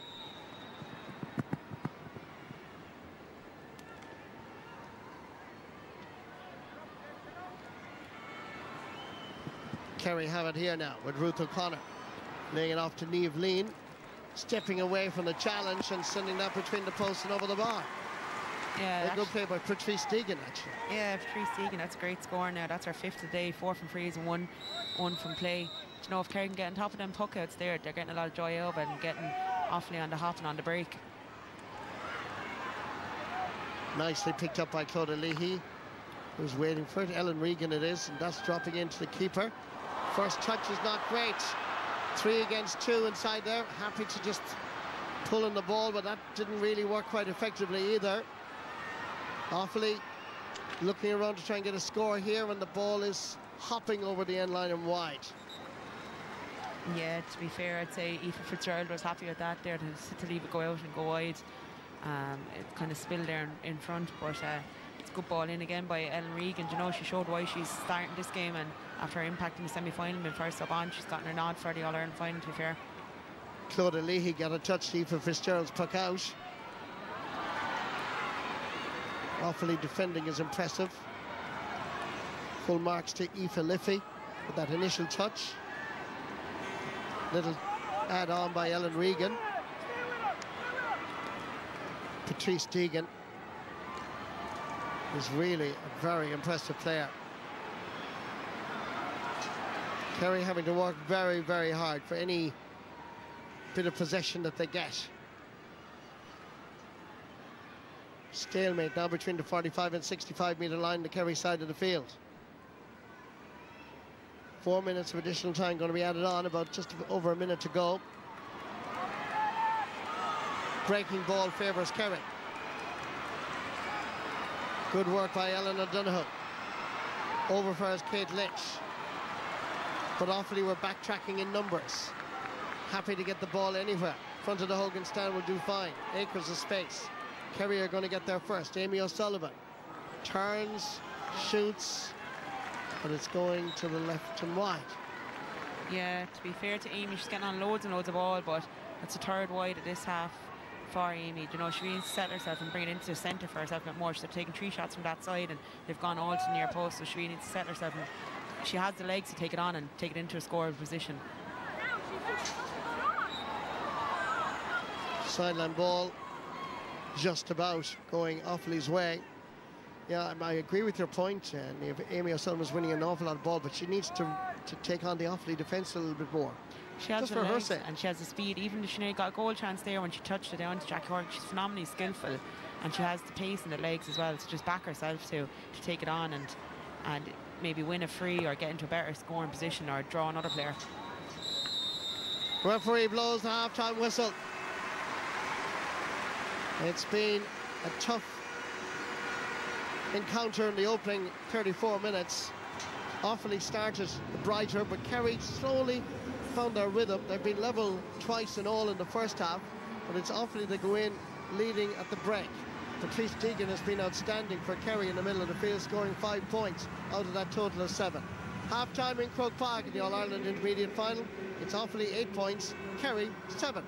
Kerry have it here now with Ruth O'Connor. Laying it off to Niamh Lean. Stepping away from the challenge and sending that between the posts and over the bar. Yeah, a good play by Patrice Deegan, actually. Yeah, Patrice Deegan, that's a great score now. That's our 5th of the day, 4 from frees and one from play. Do you know, if Kerry can get on top of them puckouts there, they're getting a lot of joy out of it and getting Offaly on the hop and on the break. Nicely picked up by Claude Leahy, who's waiting for it. Ellen Regan it is, and that's dropping into the keeper. First touch is not great. 3 against 2 inside there. Happy to just pull in the ball, but that didn't really work quite effectively either. Offaly looking around to try and get a score here when the ball is hopping over the end line and wide. Yeah, to be fair, I'd say Aoife Fitzgerald was happy with that there to leave it go out and go wide. It kind of spilled there in front, but it's a good ball in again by Ellen Regan. You know, she showed why she's starting this game, and after her impact in the semi-final, been first up on, she's gotten her nod for the All-Ireland final, to be fair. Claude Leahy got a touch to Aoife Fitzgerald's puck out. Offaly defending is impressive. Full marks to Aoife Liffey with that initial touch. Little add-on by Ellen Regan. Patrice Deegan is really a very impressive player. Kerry having to work very, very hard for any bit of possession that they get. Stalemate now between the 45 and 65 metre line, the Kerry side of the field. 4 minutes of additional time going to be added on, about just over a minute to go. Breaking ball favours Kerry. Good work by Ellen O'Donoghue. Over for us Kate Lynch. But Offaly were backtracking in numbers. Happy to get the ball anywhere. Front of the Hogan stand will do fine. Acres of space. Kerry are going to get there first. Amy O'Sullivan turns, shoots, but it's going to the left and wide. Yeah, to be fair to Amy, she's getting on loads and loads of ball, but it's a third wide of this half for Amy. You know, she needs to settle herself and bring it into the centre for herself a bit more. She's taken 3 shots from that side and they've gone all to near post, so she needs to settle herself. And she has the legs to take it on and take it into a scoring position. Sideline ball just about going Offaly's way. Yeah, I agree with your point. And Amy O'Sullivan was winning an awful lot of ball, but she needs to take on the Offaly defence a little bit more. She has just the for her legs sake. And she has the speed. Even if she got a goal chance there when she touched it down to Jackie Horgan, she's phenomenally skillful, and she has the pace and the legs as well. So just back herself to take it on and maybe win a free or get into a better scoring position or draw another player. Referee blows the half-time whistle. It's been a tough encounter in the opening 34 minutes. Offaly started brighter, but Kerry slowly found their rhythm. They've been level twice in all in the first half, but it's Offaly that go in leading at the break. Patrice Deegan has been outstanding for Kerry in the middle of the field, scoring 5 points out of that total of 7. Half-time in Croke Park in the All-Ireland Intermediate Final. It's Offaly 8 points, Kerry 7.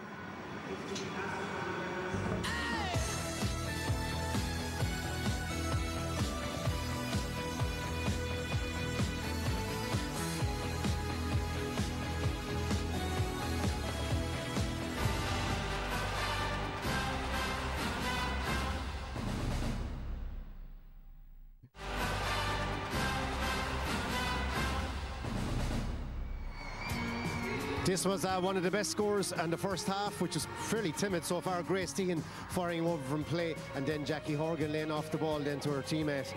This was one of the best scores in the first half, which is fairly timid so far. Grace Teagan firing over from play, and then Jackie Horgan laying off the ball then to her teammate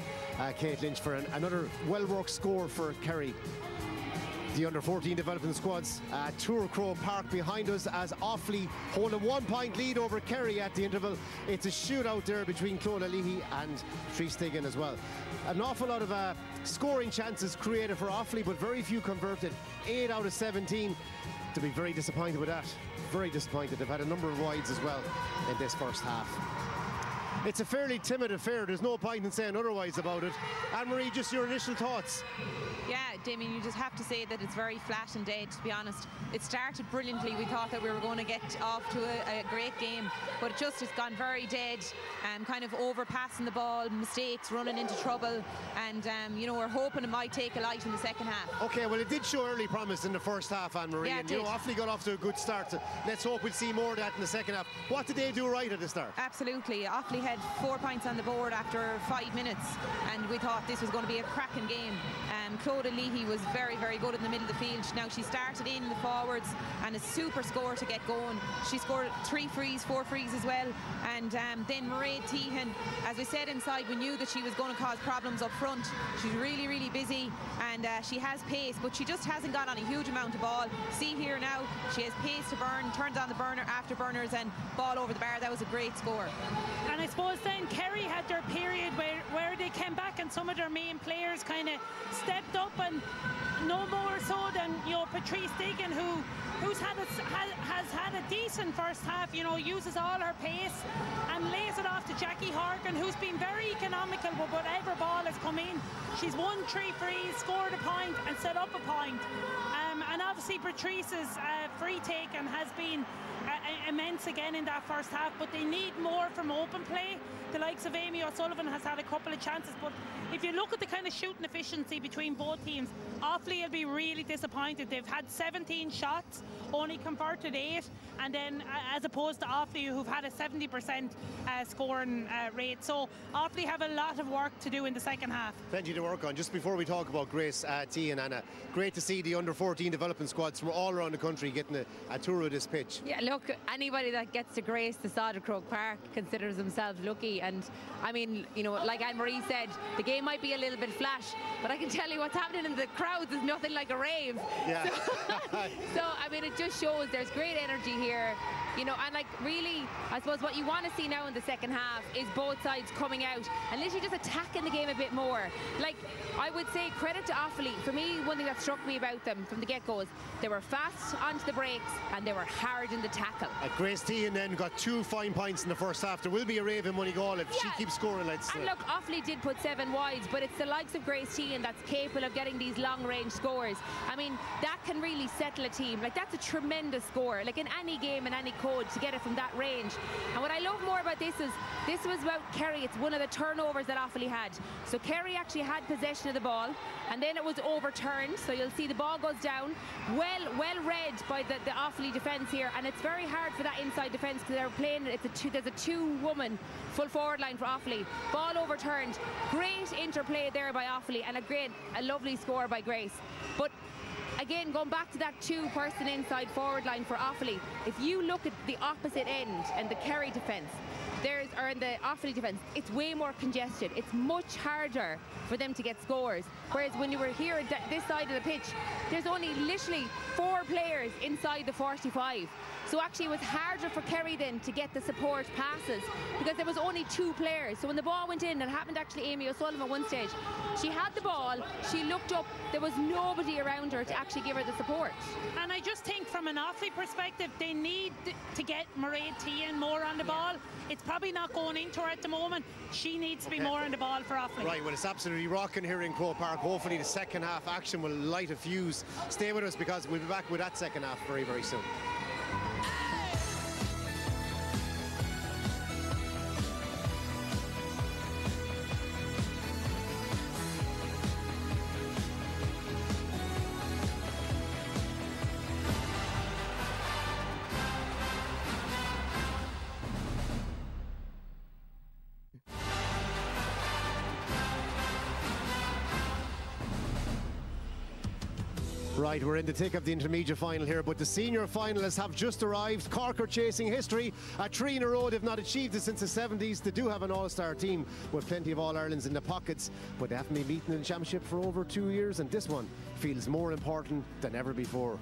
Kate Lynch for another well-worked score for Kerry. The under-14 development squads tour Croke Park behind us as Offaly hold a 1-point lead over Kerry at the interval. It's a shootout there between Clodagh Leahy and Patrice Deegan as well. An awful lot of scoring chances created for Offaly, but very few converted. 8 out of 17. To be very disappointed with that. Very disappointed. They've had a number of wides as well in this first half. It's a fairly timid affair. There's no point in saying otherwise about it. Anne-Marie, just your initial thoughts. Yeah, Damien, you just have to say that it's very flat and dead, to be honest. It started brilliantly. We thought that we were going to get off to a great game, but it just has gone very dead, kind of overpassing the ball, mistakes, running into trouble, and you know, we're hoping it might take a light in the second half. Okay, well, it did show early promise in the first half, Anne-Marie, yeah, and you know, Offaly got off to a good start. Let's hope we'll see more of that in the second half. What did they do right at the start? Absolutely. Offaly had 4 points on the board after 5 minutes, and we thought this was going to be a cracking game. Clodagh Leahy was very, very good in the middle of the field. Now, she started in the forwards and a super score to get going. She scored 3 frees, 4 frees as well. And then Mairead Teahan, as we said inside, we knew that she was going to cause problems up front. She's really, really busy, and she has pace, but she just hasn't got on a huge amount of ball. See here now, she has pace to burn, turns on the burner after burners and ball over the bar. That was a great score. And I suppose then Kerry had their period where they came back and some of their main players kind of stepped up, and no more so than, you know, Patrice Deegan, has had a decent first half, you know, uses all her pace and lays it off to Jackie Horgan, who's been very economical with whatever ball has come in. She's won 3 frees, scored a point and set up a point. And obviously Patrice's free taken has been immense again in that first half, but they need more from open play. The likes of Amy O'Sullivan has had a couple of chances, but if you look at the kind of shooting efficiency between both teams, Offaly will be really disappointed. They've had 17 shots, only converted 8, and then as opposed to Offaly, who've had a 70% scoring rate. So Offaly have a lot of work to do in the second half. Plenty to work on. Just before we talk about Grace T and Anna, great to see the under-14 development squads from all around the country getting a tour of this pitch. Yeah, look, anybody that gets to grace the sod of Croke Park considers themselves lucky. And I mean, you know, like Anne-Marie said, the game might be a little bit flash, but I can tell you what's happening in the crowds is nothing like a rave. Yeah. So I mean, it just shows there's great energy here, you know, and like really, I suppose what you want to see now in the second half is both sides coming out and literally just attacking the game a bit more. Like, I would say credit to Offaly. For me, one thing that struck me about them from the get-go is they were fast onto the breaks and they were hard in the tackle. Grace Grace Tehan then got 2 fine points in the first half. There will be a Raven money goal if she keeps scoring like that. And look, Offaly did put 7 wides, but it's the likes of Grace Tehan that's capable of getting these long-range scores. I mean, that can really settle a team. Like, that's a tremendous score. Like, in any game, in any code, to get it from that range. And what I love more about this is, this was about Kerry. It's one of the turnovers that Offaly had. So Kerry actually had possession of the ball, and then it was overturned. So you'll see the ball goes down. Well read by the Offaly defence here, and it's very hard for that inside defence because they're playing. There's a 2-woman full forward line for Offaly. Ball overturned. Great interplay there by Offaly, and a lovely score by Grace. But again, going back to that 2-person inside forward line for Offaly, if you look at the opposite end and the Kerry defence, or in the Offaly defence, it's way more congested. It's much harder for them to get scores. Whereas when you were here at this side of the pitch, there's only literally 4 players inside the 45. So actually it was harder for Kerry then to get the support passes because there was only 2 players. So when the ball went in, and it happened actually Amy O'Sullivan at one stage, she had the ball, she looked up, there was nobody around her to actually give her the support. And I just think from an Offaly perspective, they need to get Mairead Tehan more on the ball. It's probably not going into her at the moment. She needs to be more on the ball for Offaly. Right, well, it's absolutely rocking here in Croke Park. Hopefully the second half action will light a fuse. Stay with us because we'll be back with that second half very, very soon. Right, we're in the thick of the intermediate final here, but the senior finalists have just arrived. Cork are chasing history at 3 in a row. They've not achieved this since the 70s. They do have an all-star team with plenty of All-Irelands in the pockets, but they haven't been beaten in the championship for over 2 years, and this one feels more important than ever before.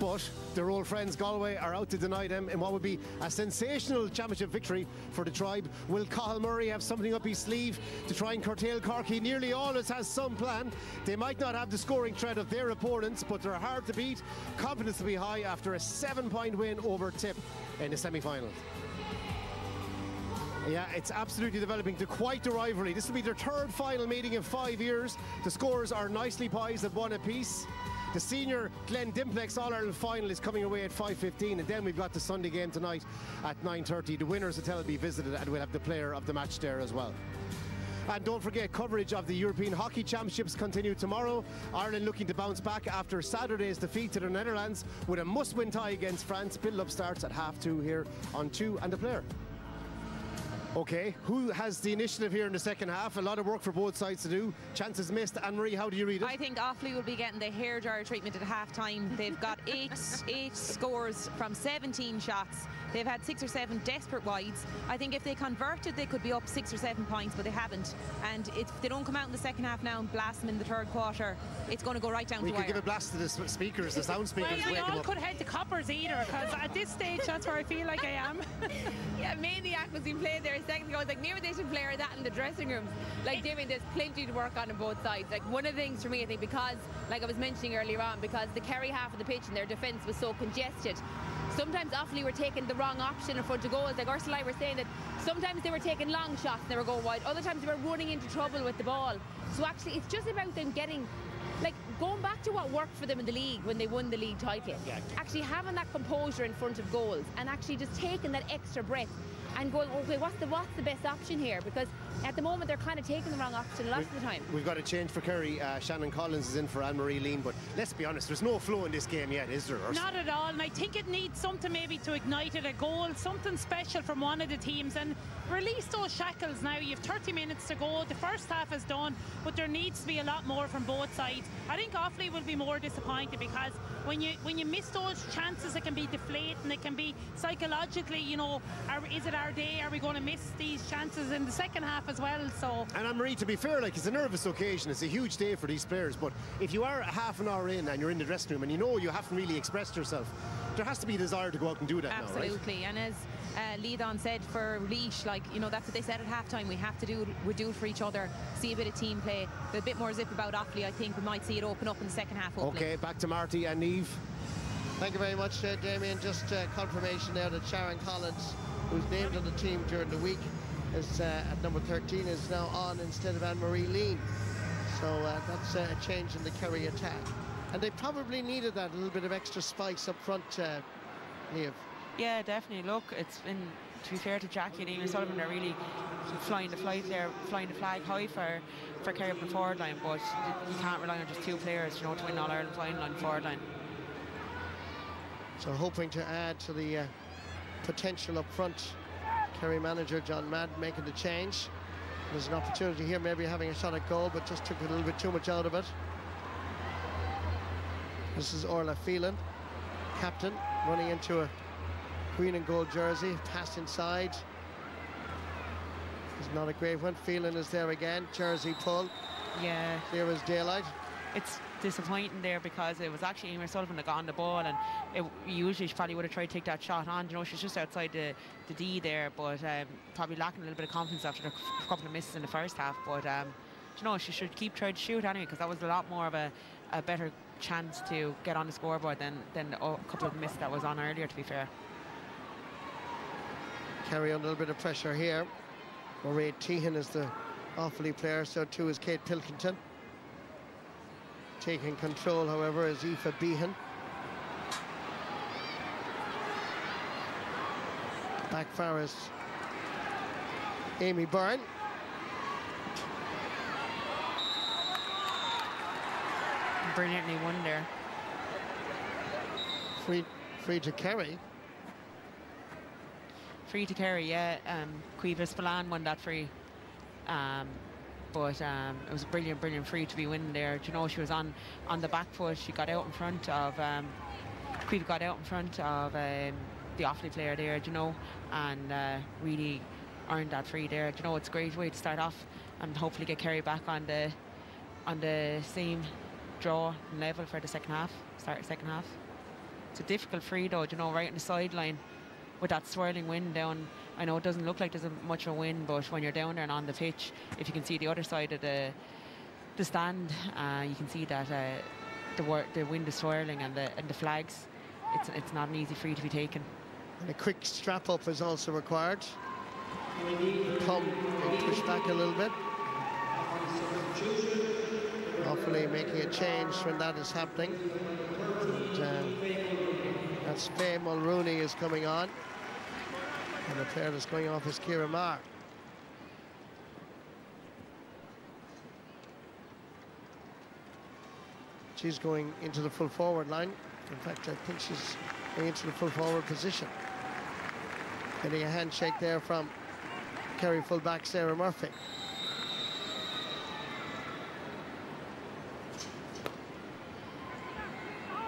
But their old friends Galway are out to deny them in what would be a sensational championship victory for the tribe. Will Cathal Murray have something up his sleeve to try and curtail Cork? He nearly always has some plan. They might not have the scoring threat of their opponents, but they're hard to beat. Confidence to be high after a 7-point win over Tip in the semi-final. Yeah, it's absolutely developing to quite the rivalry. This will be their 3rd final meeting in 5 years. The scores are nicely poised at 1 apiece. The senior Glen Dimplex All-Ireland final is coming away at 5:15, and then we've got the Sunday game tonight at 9:30. The winners' hotel will be visited, and we'll have the player of the match there as well. And don't forget, coverage of the European Hockey Championships continue tomorrow. Ireland looking to bounce back after Saturday's defeat to the Netherlands with a must-win tie against France. Build-up starts at 2:30 here on 2 and the player. Okay, who has the initiative here in the second half? A lot of work for both sides to do. Chances missed. Anne-Marie, how do you read it? I think Offaly will be getting the hairdryer treatment at half-time. They've got 8 scores from 17 shots. They've had 6 or 7 desperate wides. I think if they converted, they could be up 6 or 7 points, but they haven't. And if they don't come out in the second half now and blast them in the 3rd quarter, it's going to go right down to wire. We could give a blast to the speakers, the sound speakers. Well, we all could head to Coppers either, because at this stage, that's where I feel like I am. Yeah, Maniac was being played there a second ago. I was like, maybe they should play that in the dressing rooms. Like, Damien, there's plenty to work on both sides. Like, one of the things for me, I think, because, like I was mentioning earlier on, because the Kerry half of the pitch and their defence was so congested, sometimes Offaly were taking the wrong option in front of goals. Like Ursula and I were saying that sometimes they were taking long shots and they were going wide. Other times they were running into trouble with the ball. So actually, it's just about them getting, like, going back to what worked for them in the league when they won the league title. Yeah. Actually having that composure in front of goals and actually just taking that extra breath and going, okay, what's the best option here? Because at the moment they're kind of taking the wrong option a lot of the time. We've got a change for Kerry. Shannon Collins is in for Anne-Marie Lean, but let's be honest, there's no flow in this game yet, is there? Not at all, and I think it needs something maybe to ignite it, a goal, something special from one of the teams, and release those shackles now. You've 30 minutes to go. The first half is done, but there needs to be a lot more from both sides. I think Offaly will be more disappointed because when you miss those chances, it can be deflating. It can be psychologically, you know, is it our day? Are we going to miss these chances in the second half as well? So. And Anne-Marie, to be fair, like, it's a nervous occasion. It's a huge day for these players. But if you are half an hour in and you're in the dressing room and you know you haven't really expressed yourself, there has to be a desire to go out and do that. Absolutely. Now, right? And as Leadon said for Laois, like, you know, that's what they said at halftime. We have to do it for each other. See a bit of team play. There's a bit more zip about Offaly. I think we might see it open up in the second half. Hopefully. Okay, back to Marty and Niamh. Thank you very much, Damien. Just confirmation there that Sharon Collins, who's named on the team during the week, is at number 13, is now on instead of Anne-Marie Lean. So that's a change in the Kerry attack. And they probably needed that, a little bit of extra spice up front, Niamh. Yeah, definitely. Look, it's been, to be fair to Jackie and Eamon Sullivan, they're really flying the flag high for Kerry up the forward line, but you can't rely on just two players, you know, to win All-Ireland final on the forward line. So hoping to add to the potential up front. Kerry manager John Madden making the change. There's an opportunity here, maybe having a shot at goal, but just took a little bit too much out of it. This is Orla Phelan, captain, running into a green and gold jersey, pass inside. It's not a great one. Phelan is there again, jersey pull. Yeah. Clear as daylight. It's disappointing there because it was actually Eamon Sullivan that got on the ball, and usually she probably would have tried to take that shot on. You know, she's just outside the D there, but probably lacking a little bit of confidence after a couple of misses in the first half. But you know, she should keep trying to shoot anyway, because that was a lot more of a better chance to get on the scoreboard than a couple of misses that was on earlier, to be fair. Kerry under a little bit of pressure here. Mairead Tehan is the Offaly player, so too is Kate Pilkington. Taking control, however, is Aoife Behan. Back far is Amy Byrne. Brilliantly won there. Free to Kerry. Free to Kerry, yeah. Caoimhe Spillane won that free. But it was a brilliant free to be winning there. Do you know, she was on the back foot. She got out in front of Caoimhe got out in front of the Offaly player there, do you know, and really earned that free there. Do you know, it's a great way to start off and hopefully get Kerry back on the same draw and level for the second half. Start the second half. It's a difficult free though, do you know, right on the sideline with that swirling wind down. I know it doesn't look like there's much of a wind, but when you're down there and on the pitch, if you can see the other side of the stand, you can see that the wind is swirling and the flags. It's not an easy free to be taken. And a quick strap up is also required. Come and push back a little bit. Hopefully making a change when that is happening. And, that's Faye Mulrooney is coming on. And the player that's going off is Ciara Maher. She's going into the full forward line. In fact, I think she's going into the full forward position. Getting a handshake there from Kerry fullback Sarah Murphy.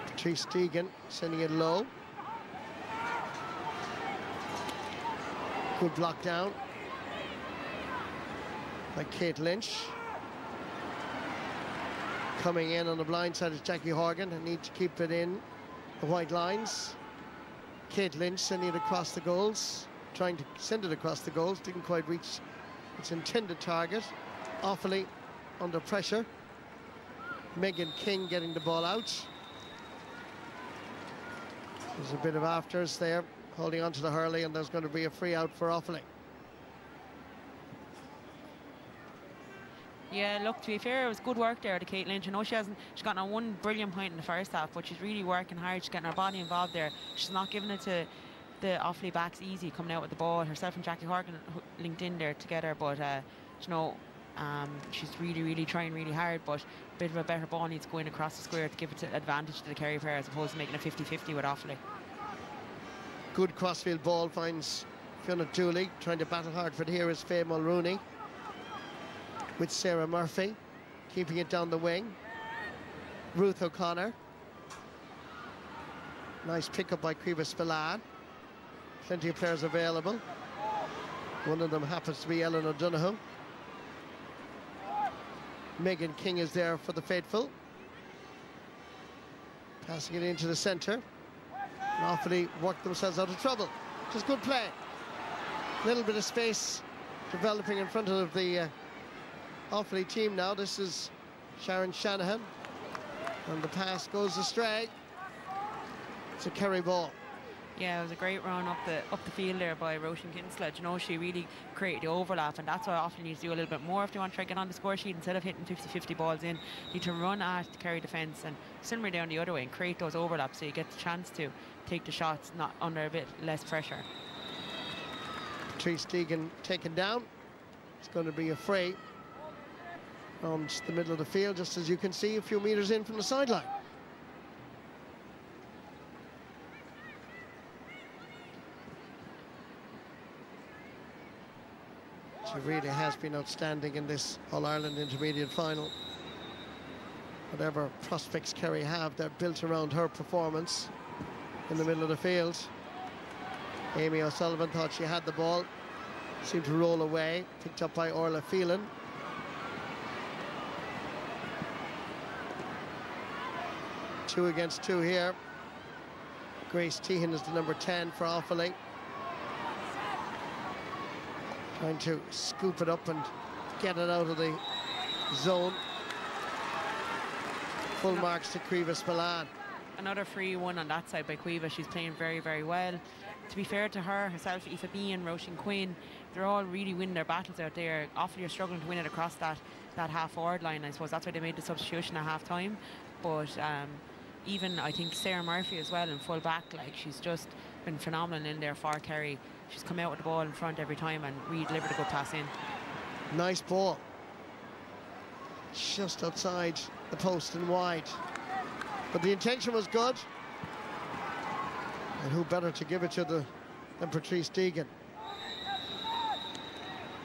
Patrice Deegan sending it low. Good block down by Kate Lynch. Coming in on the blind side is Jackie Horgan, and need to keep it in the white lines. Kate Lynch sending it across the goals, trying to send it across the goals, didn't quite reach its intended target. Offaly under pressure. Megan King getting the ball out. There's a bit of afters there, holding on to the hurley, and there's going to be a free out for Offaly. Yeah, look, to be fair, it was good work there to Kate Lynch. I know she's gotten on one brilliant point in the first half, but she's really working hard. She's getting her body involved there. She's not giving it to the Offaly backs easy coming out with the ball. Herself and Jackie Horgan linked in there together, but you know, she's really trying really hard, but a bit of a better ball needs to go in across the square to give it advantage to the Kerry player as opposed to making a 50-50 with Offaly. Good crossfield ball finds Fiona Dooley, trying to battle hard for it. Here is Faye Mulrooney with Sarah Murphy, keeping it down the wing. Ruth O'Connor. Nice pickup by Caoimhe Spillane. Plenty of players available. One of them happens to be Ellen O'Donoghue. Megan King is there for the faithful. Passing it into the centre. And Offaly worked themselves out of trouble. Just good play. A little bit of space developing in front of the Offaly team now. This is Sharon Shanahan. And the pass goes astray. It's a Kerry ball. Yeah, it was a great run up the field there by Roisin Kinsella. You know, she really created the overlap, and that's why Offaly needs to do a little bit more if they want to try to get on the score sheet. Instead of hitting 50-50 balls in, you need to run at the Kerry defence and similar down the other way and create those overlaps so you get the chance to take the shots not under a bit less pressure. Patrice Deegan taken down. It's going to be a fray around the middle of the field, just as you can see, a few metres in from the sideline. She really has been outstanding in this All-Ireland Intermediate Final. Whatever prospects Kerry have, they're built around her performance in the middle of the field. Amy O'Sullivan thought she had the ball, seemed to roll away, picked up by Orla Phelan. Two against two here. Grace Tehan is the number 10 for Offaly. Trying to scoop it up and get it out of the zone. Full marks to Caoimhe Spillane. Another free one on that side by Caoimhe. She's playing very, very well. To be fair to her, herself, Aoife Bean, Roisin Quinn, they're all really winning their battles out there. Offaly are struggling to win it across that half-forward line. I suppose that's why they made the substitution at half-time. But even, I think, Sarah Murphy as well in full back, like, she's just been phenomenal in there for Kerry. She's come out with the ball in front every time and really delivered a good pass in. Nice ball. Just outside the post and wide. But the intention was good. And who better to give it to than Patrice Deegan.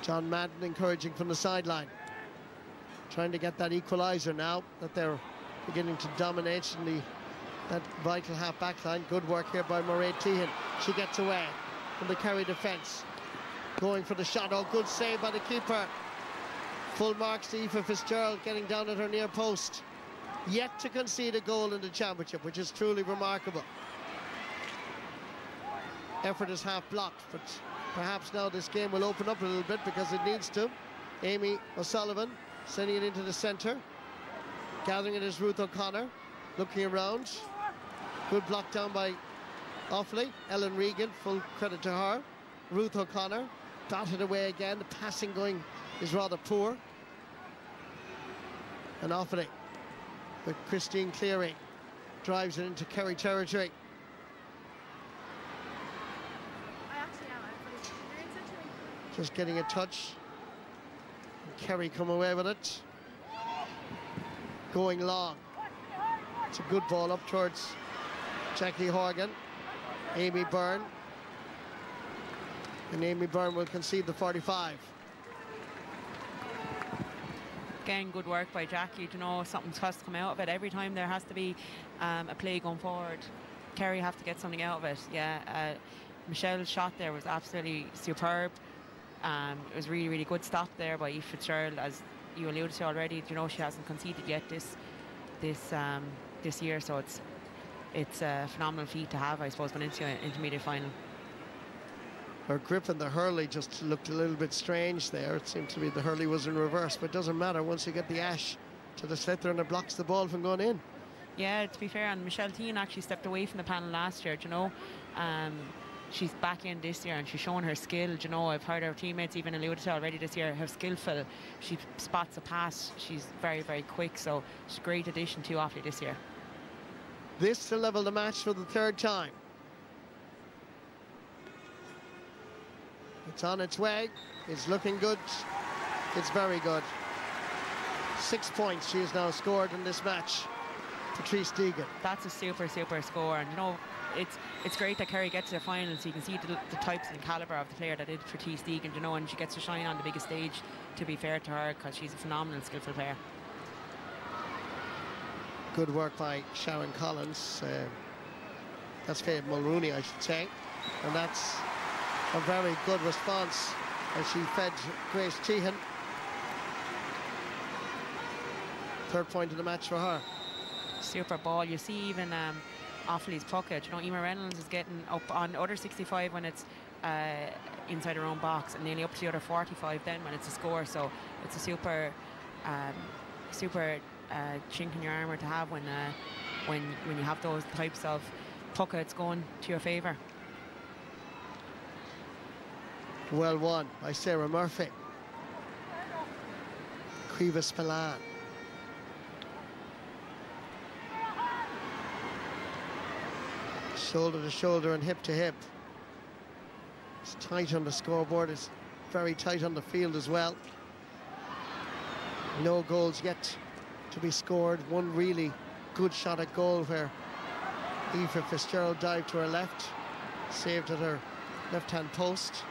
John Madden encouraging from the sideline. Trying to get that equaliser now that they're beginning to dominate in that vital half-back line. Good work here by Mairead Tehan. She gets away from the Kerry defence. Going for the shot. Oh, good save by the keeper. Full marks to Aoife Fitzgerald getting down at her near post. Yet to concede a goal in the championship, which is truly remarkable. Effort is half blocked, but perhaps now this game will open up a little bit because it needs to. Amy O'Sullivan sending it into the centre. Gathering it is Ruth O'Connor. Looking around. Good block down by Offaly. Ellen Regan, full credit to her. Ruth O'Connor dotted away again. The passing going is rather poor. And Offaly with Christine Cleary drives it into Kerry territory. Just getting a touch. And Kerry come away with it. Going long. It's a good ball up towards Jackie Horgan. Amy Byrne. And Amy Byrne will concede the 45. Again, good work by Jackie. You know, something's has to come out of it. Every time there has to be a play going forward, Kerry have to get something out of it. Yeah, Michelle's shot there was absolutely superb. It was really, really good stop there by Aoife Fitzgerald, as you alluded to already. You know, she hasn't conceded yet this year, so it's a phenomenal feat to have, I suppose, going into an intermediate final. Her grip and the hurley just looked a little bit strange there. It seemed to be the hurley was in reverse, but it doesn't matter once you get the ash to the sliotar and it blocks the ball from going in. Yeah, to be fair, and Michelle Tehan actually stepped away from the panel last year, you know. She's back in this year and she's showing her skill. You know, I've heard her teammates even alluded to already this year how skillful she spots a pass. She's very, very quick, so she's a great addition to Offaly this year. This to level the match for the third time. It's on its way. It's looking good. It's very good. 6 points she has now scored in this match. Patrice Deegan. That's a super, super score, and you know, it's great that Kerry gets to the final, so you can see the types and calibre of the player that is Patrice Deegan, you know, and she gets to shine on the biggest stage, to be fair to her, because she's a phenomenal, skillful player. Good work by Sharon Collins. That's Faye Mulrooney, I should say. And that's a very good response as she fed Grace Tehan. Third point of the match for her. Super ball. You see even Offaly's pocket. You know, Emer Reynolds is getting up on the other 65 when it's inside her own box, and nearly up to the other 45 then when it's a score. So it's a super chink in your armour to have when you have those types of pucka, it's going to your favour. Well won by Sarah Murphy. Cueva Spillane. Shoulder to shoulder and hip to hip. It's tight on the scoreboard. It's very tight on the field as well. No goals yet to be scored. One really good shot at goal where Aoife Fitzgerald dived to her left, saved at her left-hand post.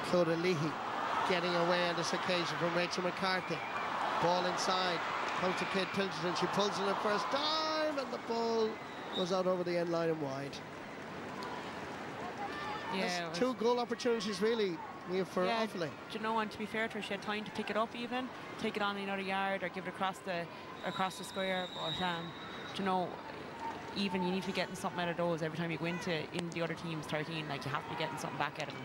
Clodagh Leahy getting away on this occasion from Rachel McCarthy. Ball inside, comes to Kate Pilgerton. She pulls in her first time, and the ball goes out over the end line and wide. Yeah, two goal opportunities really for Offaly. Do you know, and to be fair to her, she had time to pick it up, even take it on another yard or give it across the square. But do you know, even you need to be getting something out of those every time you go into the other team's 13. Like, you have to be getting something back out of them.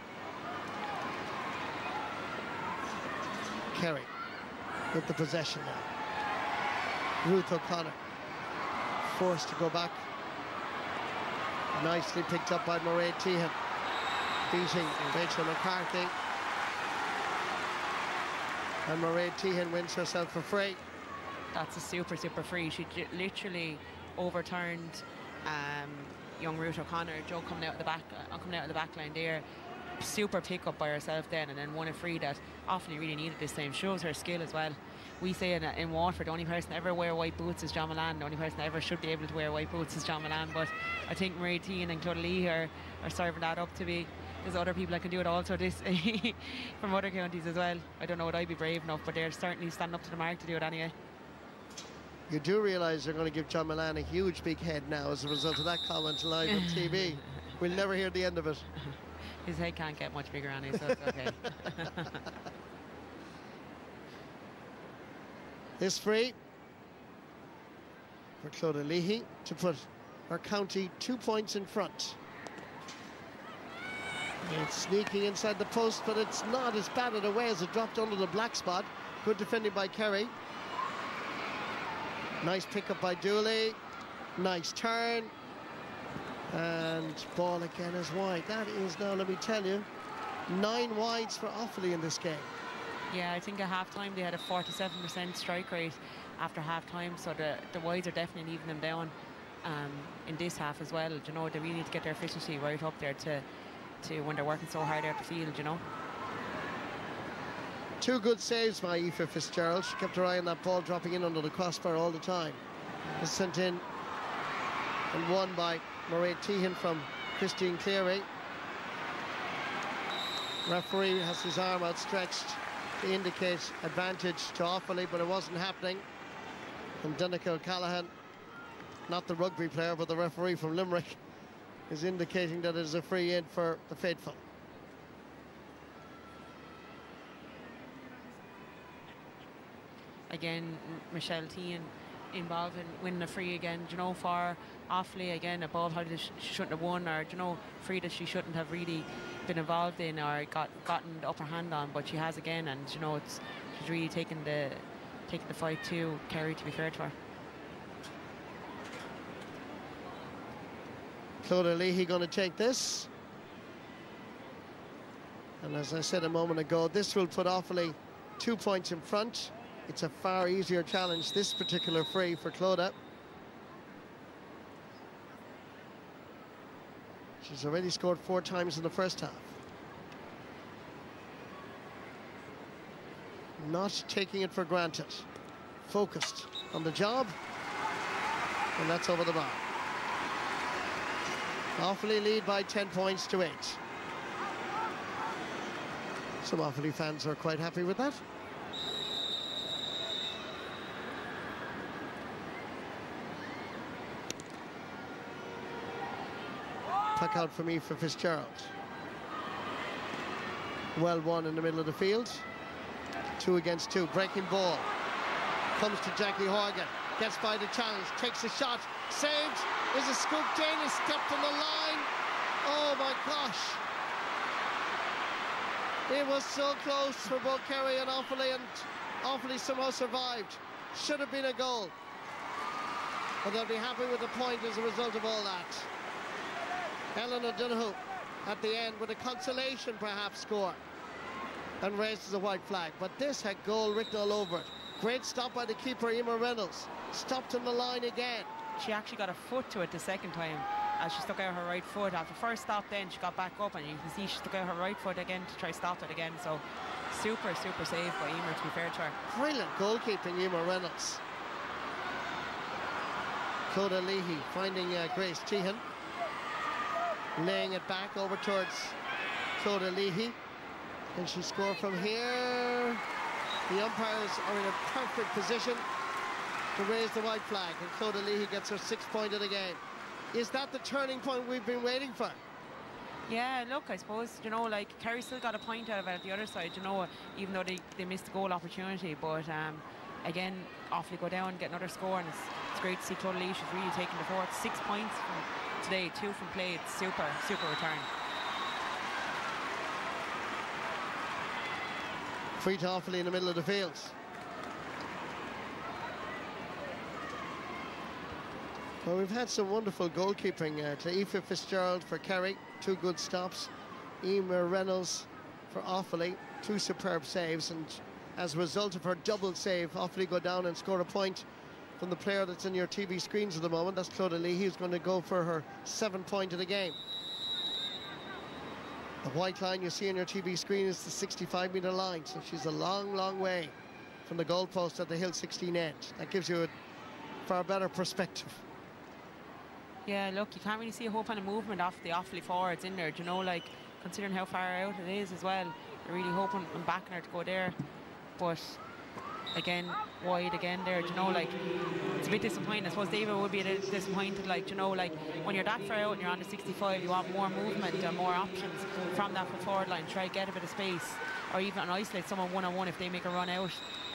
Kerry with the possession now. Ruth O'Connor forced to go back. Nicely picked up by Mairead Tehan, beating Rachel McCarthy. And Mairead Tehan wins herself a free. That's a super free. She literally overturned young Ruth O'Connor. Joe coming out of the back line there. Super pick up by herself then, and then won a free that Offaly really needed this time. Shows her skill as well. We say in Waterford, the only person to ever wear white boots is John Milan. The only person that ever should be able to wear white boots is John Milan. But I think Mairead Tehan and Clodagh Leahy are serving that up to be. There's other people that can do it also this from other counties as well. I don't know would I be brave enough, but they're certainly standing up to the mark to do it anyway. You do realise they're going to give John Milan a huge big head now as a result of that comment live on TV. We'll never hear the end of it. His head can't get much bigger on it, so it's okay. This free for Clodagh Leahy to put her county 2 points in front. And it's sneaking inside the post, but it's not as batted away as it dropped under the black spot. Good defending by Kerry. Nice pick up by Dooley. Nice turn. And ball again is wide. That is now, let me tell you, 9 wides for Offaly in this game. Yeah, I think at half-time they had a 47% strike rate after half-time, so the wides are definitely leaving them down in this half as well. You know, they really need to get their efficiency right up there to when they're working so hard out the field, you know. 2 good saves by Aoife Fitzgerald. She kept her eye on that ball dropping in under the crossbar all the time. It was sent in and won by Mairead Tehan from Christine Cleary. Referee has his arm outstretched to indicate advantage to Offaly, but it wasn't happening. And Danica O'Callaghan, not the rugby player, but the referee from Limerick, is indicating that it is a free in for the faithful. Again, Michelle Tehan involved in winning a free again, you know, for Offaly. Again, a ball how she shouldn't have won, or, you know, free that she shouldn't have really been involved in or gotten the upper hand on, but she has again, and, you know, she's really taken the fight to Kerry, to be fair to her. Clodagh Leahy going to take this, and as I said a moment ago, this will put Offaly 2 points in front. It's a far easier challenge, this particular free, for Clodagh. She's already scored 4 times in the first half. Not taking it for granted. Focused on the job. And that's over the bar. Offaly lead by 10 points to 8. Some Offaly fans are quite happy with that. Puck out for me for Fitzgerald. Well won in the middle of the field. 2 against 2. Breaking ball. Comes to Jackie Horgan. Gets by the challenge. Takes a shot. Saved. Is a scoop. Dana stepped on the line. Oh my gosh. It was so close for both Kerry and Offaly somehow survived. Should have been a goal. but they'll be happy with the point as a result of all that. Ellen O'Donoghue at the end with a consolation perhaps score and raises a white flag, but this had goal written all over it. Great stop by the keeper, Emer Reynolds. Stopped on the line again. She actually got a foot to it the second time as she stuck out her right foot. After first stop, then she got back up, and you can see she stuck out her right foot again to try stop it again. So super save by Emer, to be fair to her. Brilliant goalkeeping, Emer Reynolds. Clodagh Leahy finding Grace Tehan, laying it back over towards Clodagh Leahy. Can she score from here? The umpires are in a perfect position to raise the white flag, and Clodagh Leahy gets her 6th point of the game. Is that the turning point we've been waiting for? Yeah, look, I suppose, you know, like, Kerry still got a point out of it at the other side, you know, even though they missed the goal opportunity. But again, Offaly go down, get another score, and it's great to see Clodagh Leahy. She's really taking the forward. 6 points from today, 2 from play. It's super return. Free to Offaly in the middle of the field. Well, we've had some wonderful goalkeeping. To Aoife Fitzgerald for Kerry, 2 good stops. Emer Reynolds for Offaly, 2 superb saves. And as a result of her double save, Offaly go down and score a point from the player that's in your TV screens at the moment. That's Clodagh Leahy, who's going to go for her 7th point of the game. The white line you see on your TV screen is the 65-metre line, so she's a long way from the goalpost at the Hill 16 end. That gives you a far better perspective. Yeah, look, you can't really see a whole kind of movement off the Offaly forwards in there, you know, like, considering how far out it is as well. They're really hoping and backing her to go there, but again, wide again there, you know, like, it's a bit disappointing. I suppose David would be a little disappointed, like, you know, like, when you're that far out and you're on the 65, you want more movement and more options from that forward line. Try to get a bit of space, or even isolate someone one-on-one if they make a run out.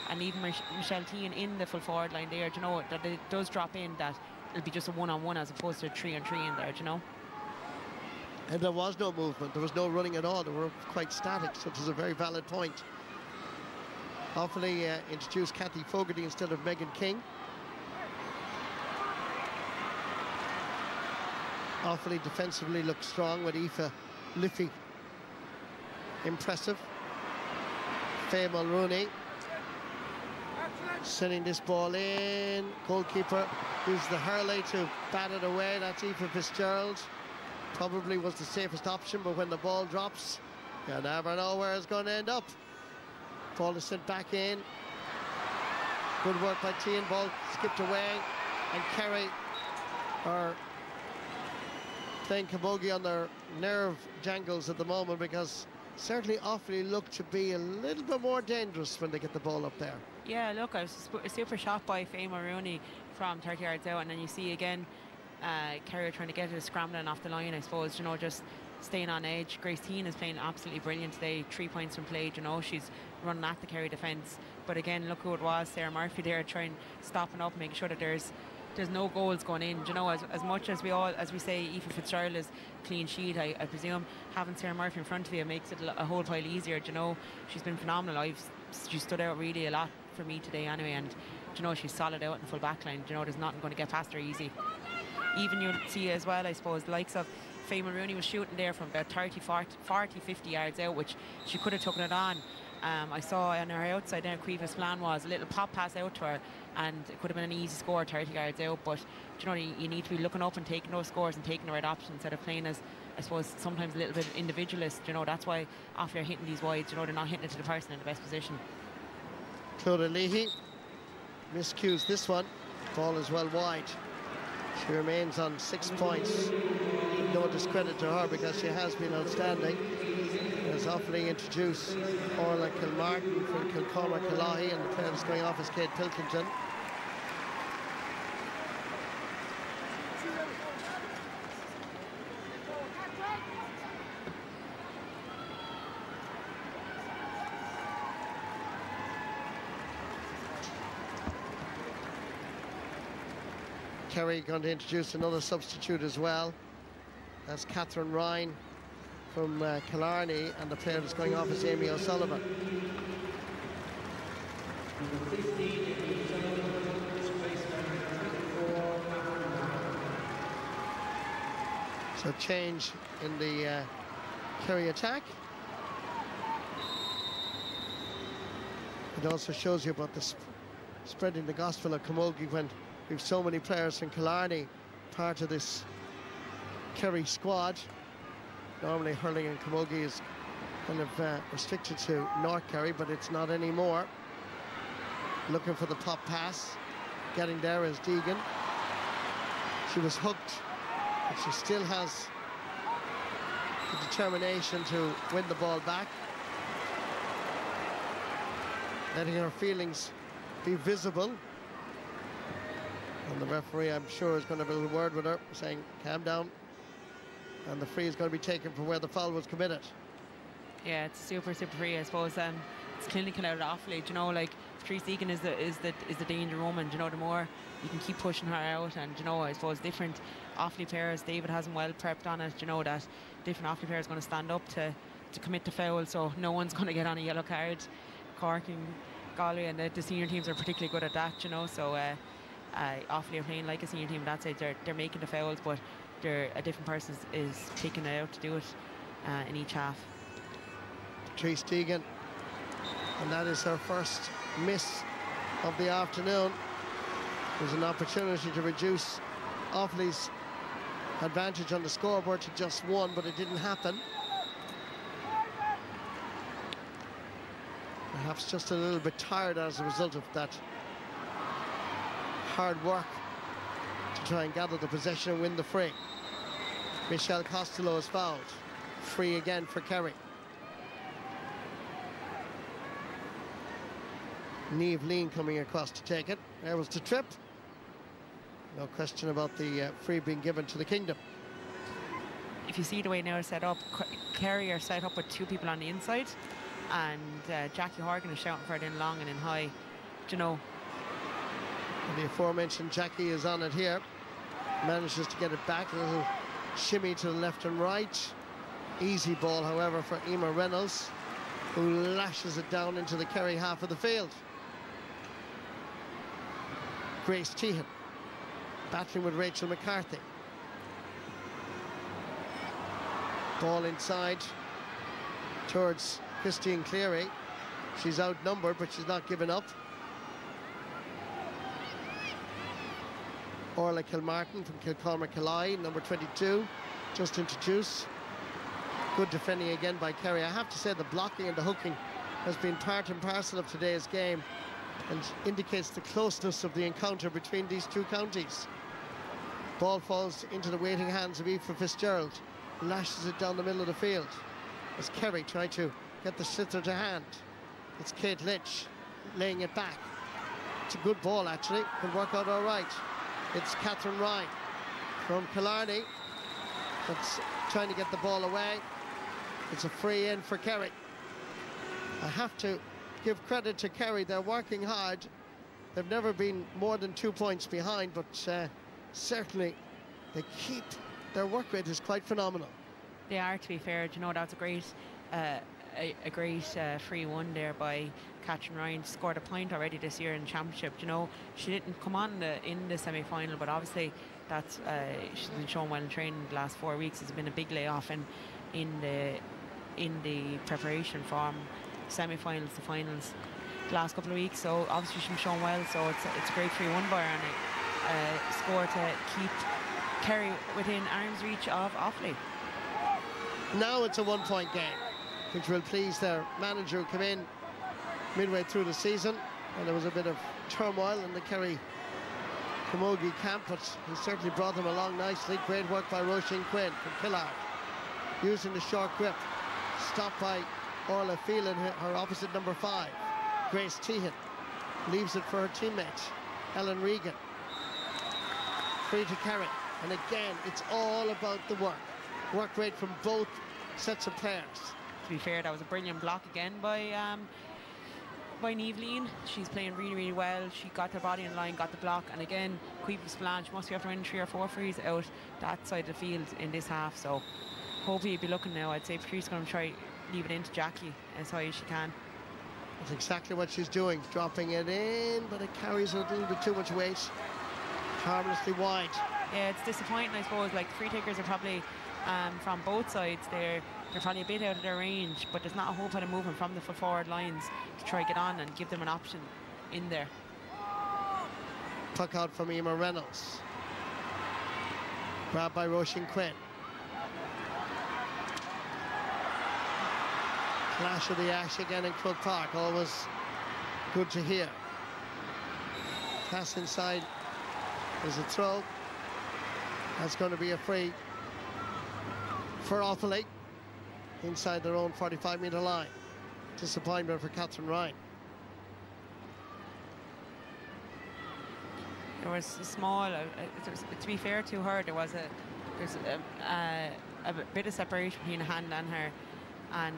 And even Michelle Tehan in the full forward line there, you know, that it does drop in, that it'll be just a one-on-one as opposed to a 3-on-3 in there, you know. And there was no movement, there was no running at all. They were quite static, so it was a very valid point. Offaly introduced Kathy Fogarty instead of Megan King. Offaly defensively looked strong with Aoife Liffey. Impressive. Faye Mulrooney sending this ball in. Goalkeeper uses the hurley to bat it away. That's Aoife Fitzgerald. Probably was the safest option, but when the ball drops, you never know where it's going to end up. Ball is sent back in. Good work by Tehan. Ball skipped away, and Kerry are playing Camogie on their nerve jangles at the moment, because certainly Offaly look to be a little bit more dangerous when they get the ball up there. Yeah, look, I was a super shot by Faye Mulrooney from 30 yards out, and then you see again Kerry trying to get it scrambling off the line, I suppose, you know, just staying on edge. Grace Tehan is playing absolutely brilliant today, 3 points from play, you know, she's running at the Kerry defence. But again, look who it was, Sarah Murphy there, trying stopping up, making sure that there's no goals going in. You know, as much as we say Aoife Fitzgerald is clean sheet, I presume having Sarah Murphy in front of you makes it a whole pile easier. You know, she's been phenomenal. She stood out really a lot for me today anyway, and you know, she's solid out in the full back line. You know, there's nothing going to get past her easy. Even you'll see as well, I suppose, the likes of Faye Mulrooney was shooting there from about 30, 40, 50 yards out, which she could have taken it on. I saw on her outside there, Cueva's plan was a little pop pass out to her, and it could have been an easy score 30 yards out. But you know, you need to be looking up and taking those scores and taking the right option instead of playing as, I suppose, sometimes a little bit individualist. You know, that's why after hitting these wides, you know, they're not hitting it to the person in the best position. Clodagh Leahy miscues this one. Ball is well wide. She remains on 6 points. No discredit to her, because she has been outstanding. As Offaly introduce Orla Kilmartin from Kilcormac Killahy, and the player that's going off is Kate Pilkington. Kerry going to introduce another substitute as well. That's Catherine Ryan from Killarney, and the player that's going off is Amy O'Sullivan. So change in the Kerry attack. It also shows you about the spreading the gospel of Camogie when we've so many players from Killarney part of this Kerry squad. Normally hurling in Camogie is kind of restricted to North Kerry, but it's not anymore. Looking for the pop pass. Getting there is Deegan. She was hooked, but she still has the determination to win the ball back. Letting her feelings be visible. And the referee, I'm sure, is going to have a little word with her, saying, calm down. And the free is going to be taken for where the foul was committed. Yeah, it's super free, I suppose. It's clinical out at Offaly. You know, like Therese Deegan is the danger woman. You know, the more you can keep pushing her out, and you know, I suppose different Offaly players. David has them well prepped on it. You know that different Offaly players are going to stand up to commit the foul, so no one's going to get on a yellow card. Cork and Galway and the senior teams are particularly good at that. You know, so Offaly are playing like a senior team. That side, they're making the fouls, but a different person is picking it out to do it in each half. Therese Deegan, and that is her first miss of the afternoon. There's an opportunity to reduce Offaly's advantage on the scoreboard to just one, but it didn't happen. Perhaps just a little bit tired as a result of that hard work to try and gather the possession and win the free. Michelle Costello is fouled. Free again for Kerry. Niamh Lean coming across to take it. There was the trip. No question about the free being given to the Kingdom. If you see the way now it's set up, Kerry are set up with two people on the inside, and Jackie Horgan is shouting for it in long and in high. Do you know? And the aforementioned Jackie is on it here. Manages to get it back. A little shimmy to the left and right. Easy ball, however, for Emer Reynolds, who lashes it down into the Kerry half of the field. Grace Tehan battling with Rachel McCarthy. Ball inside towards Christine Cleary. She's outnumbered, but she's not given up. Orla Kilmartin from Kilcormac Killie, number 22, just introduced. Good defending again by Kerry. I have to say the blocking and the hooking has been part and parcel of today's game and indicates the closeness of the encounter between these two counties. Ball falls into the waiting hands of Aoife Fitzgerald, lashes it down the middle of the field as Kerry try to get the sliotar to hand. It's Kate Lynch laying it back. It's a good ball, actually. Can work out all right. It's Catherine Ryan from Killarney that's trying to get the ball away. It's a free in for Kerry. I have to give credit to Kerry. They're working hard. They've never been more than 2 points behind, but certainly they keep their work rate is quite phenomenal. They are, to be fair. You know, that's a great free one there by Catherine Ryan. Scored a point already this year in the championship. You know, she didn't come on in the semi-final, but obviously that's she's been showing well in training the last 4 weeks. It's been a big layoff in the preparation from semi-finals to finals the last couple of weeks. So obviously she's been showing well. So it's a great 3-1 by her, and a score to keep Kerry within arm's reach of Offaly. Now it's a 1-point game, which will please their manager who came in midway through the season, and there was a bit of turmoil in the Kerry Camogie camp, but he certainly brought them along nicely. Great work by Roisin Quinn from Killard, using the short grip. Stopped by Orla Phelan, her opposite number 5. Grace Tehan leaves it for her teammate Ellen Regan. Free to Kerry, and again it's all about the work rate from both sets of players. To be fair, that was a brilliant block again by Niamh Lean. She's playing really well. She got her body in line, got the block, and again Cuipa Spillane must be after winning 3 or 4 frees out that side of the field in this half. So hopefully you'd be looking now. I'd say Patrice's going to try leave it into Jackie as high as she can. That's exactly what she's doing, dropping it in, but it carries a little bit too much weight. Harmlessly wide. Yeah, it's disappointing, I suppose. Like, free takers are probably from both sides. They're probably a bit out of their range, but there's not a whole lot of movement from the forward lines to try to get on and give them an option in there. Puck out from Emer Reynolds. Grabbed by Roisin Quinn. Clash of the Ash again in Croke Park. Always good to hear. Pass inside. There's a throw. That's going to be a free for Offaly inside their own 45-metre line. Disappointment for Catherine Ryan. There was a small, to be fair to her, there's a bit of separation between a hand and her and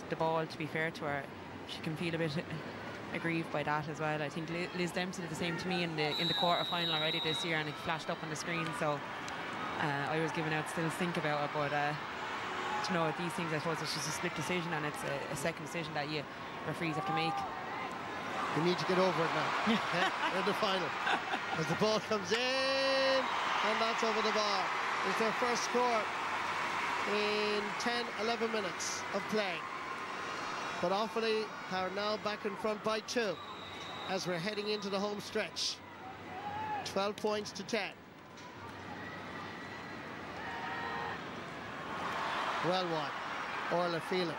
the ball. To be fair to her, she can feel a bit aggrieved by that as well. I think Liz Dempsey did the same to me in the quarter-final already this year, and it flashed up on the screen, so I was giving out still think about it, but you know, these things, I suppose it's just a split decision, and it's a second decision that you referees have to make. You need to get over it now. Okay, in the final. As the ball comes in, and that's over the bar. It's their first score in 10-11 minutes of play. But Offaly are now back in front by 2 as we're heading into the home stretch. 12 points to 10. Well won. Orla Phelan.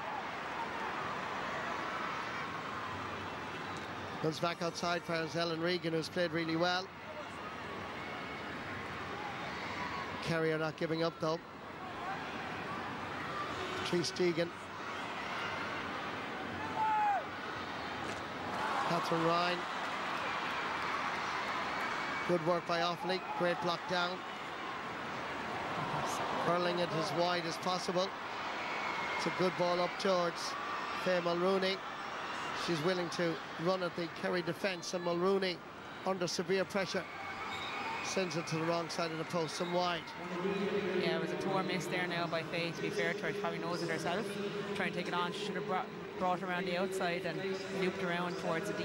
Comes back outside for Ellen Regan, who's played really well. Kerry are not giving up, though. Tree Stegan. Catherine Ryan. Good work by Offaly. Great block down. Hurling it as wide as possible. It's a good ball up towards Faye Mulrooney. She's willing to run at the Kerry defence, and Mulrooney, under severe pressure, sends it to the wrong side of the post, some wide. Yeah, it was a poor miss there now by Faye, to be fair to her. She probably knows it herself. Trying to take it on, she should have brought it around the outside and looped around towards the D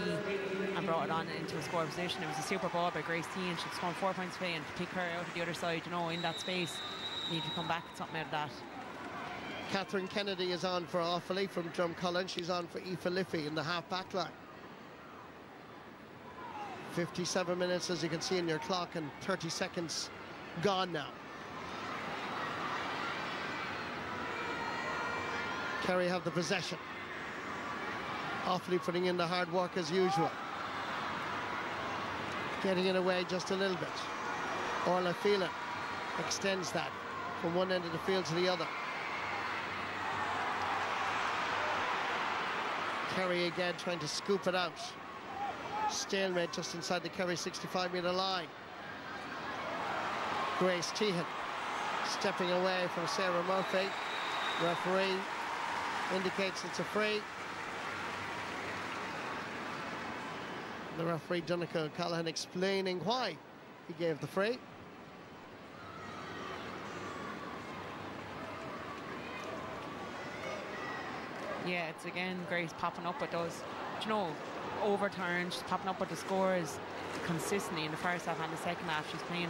and brought it on into a score position. It was a super ball by Grace T, and she'd scored 4 points Faye, and to pick her out of the other side, you know, in that space, you need to come back with something out of that. Catherine Kennedy is on for Offaly from Drumcullen. She's on for Aoife Liffey in the half-back line. 57 minutes, as you can see in your clock, and 30 seconds gone now. Kerry have the possession. Offaly putting in the hard work as usual. Getting it away just a little bit. Orla Phelan extends that from one end of the field to the other. Kerry again trying to scoop it out. Stalemate just inside the Kerry 65-metre line. Grace Tehan stepping away from Sarah Murphy. Referee indicates it's a free. The referee, Donica O'Callaghan, explaining why he gave the free. Yeah, it's again Grace popping up with those, you know, overturns. She's popping up with the scores consistently in the first half and the second half. She's playing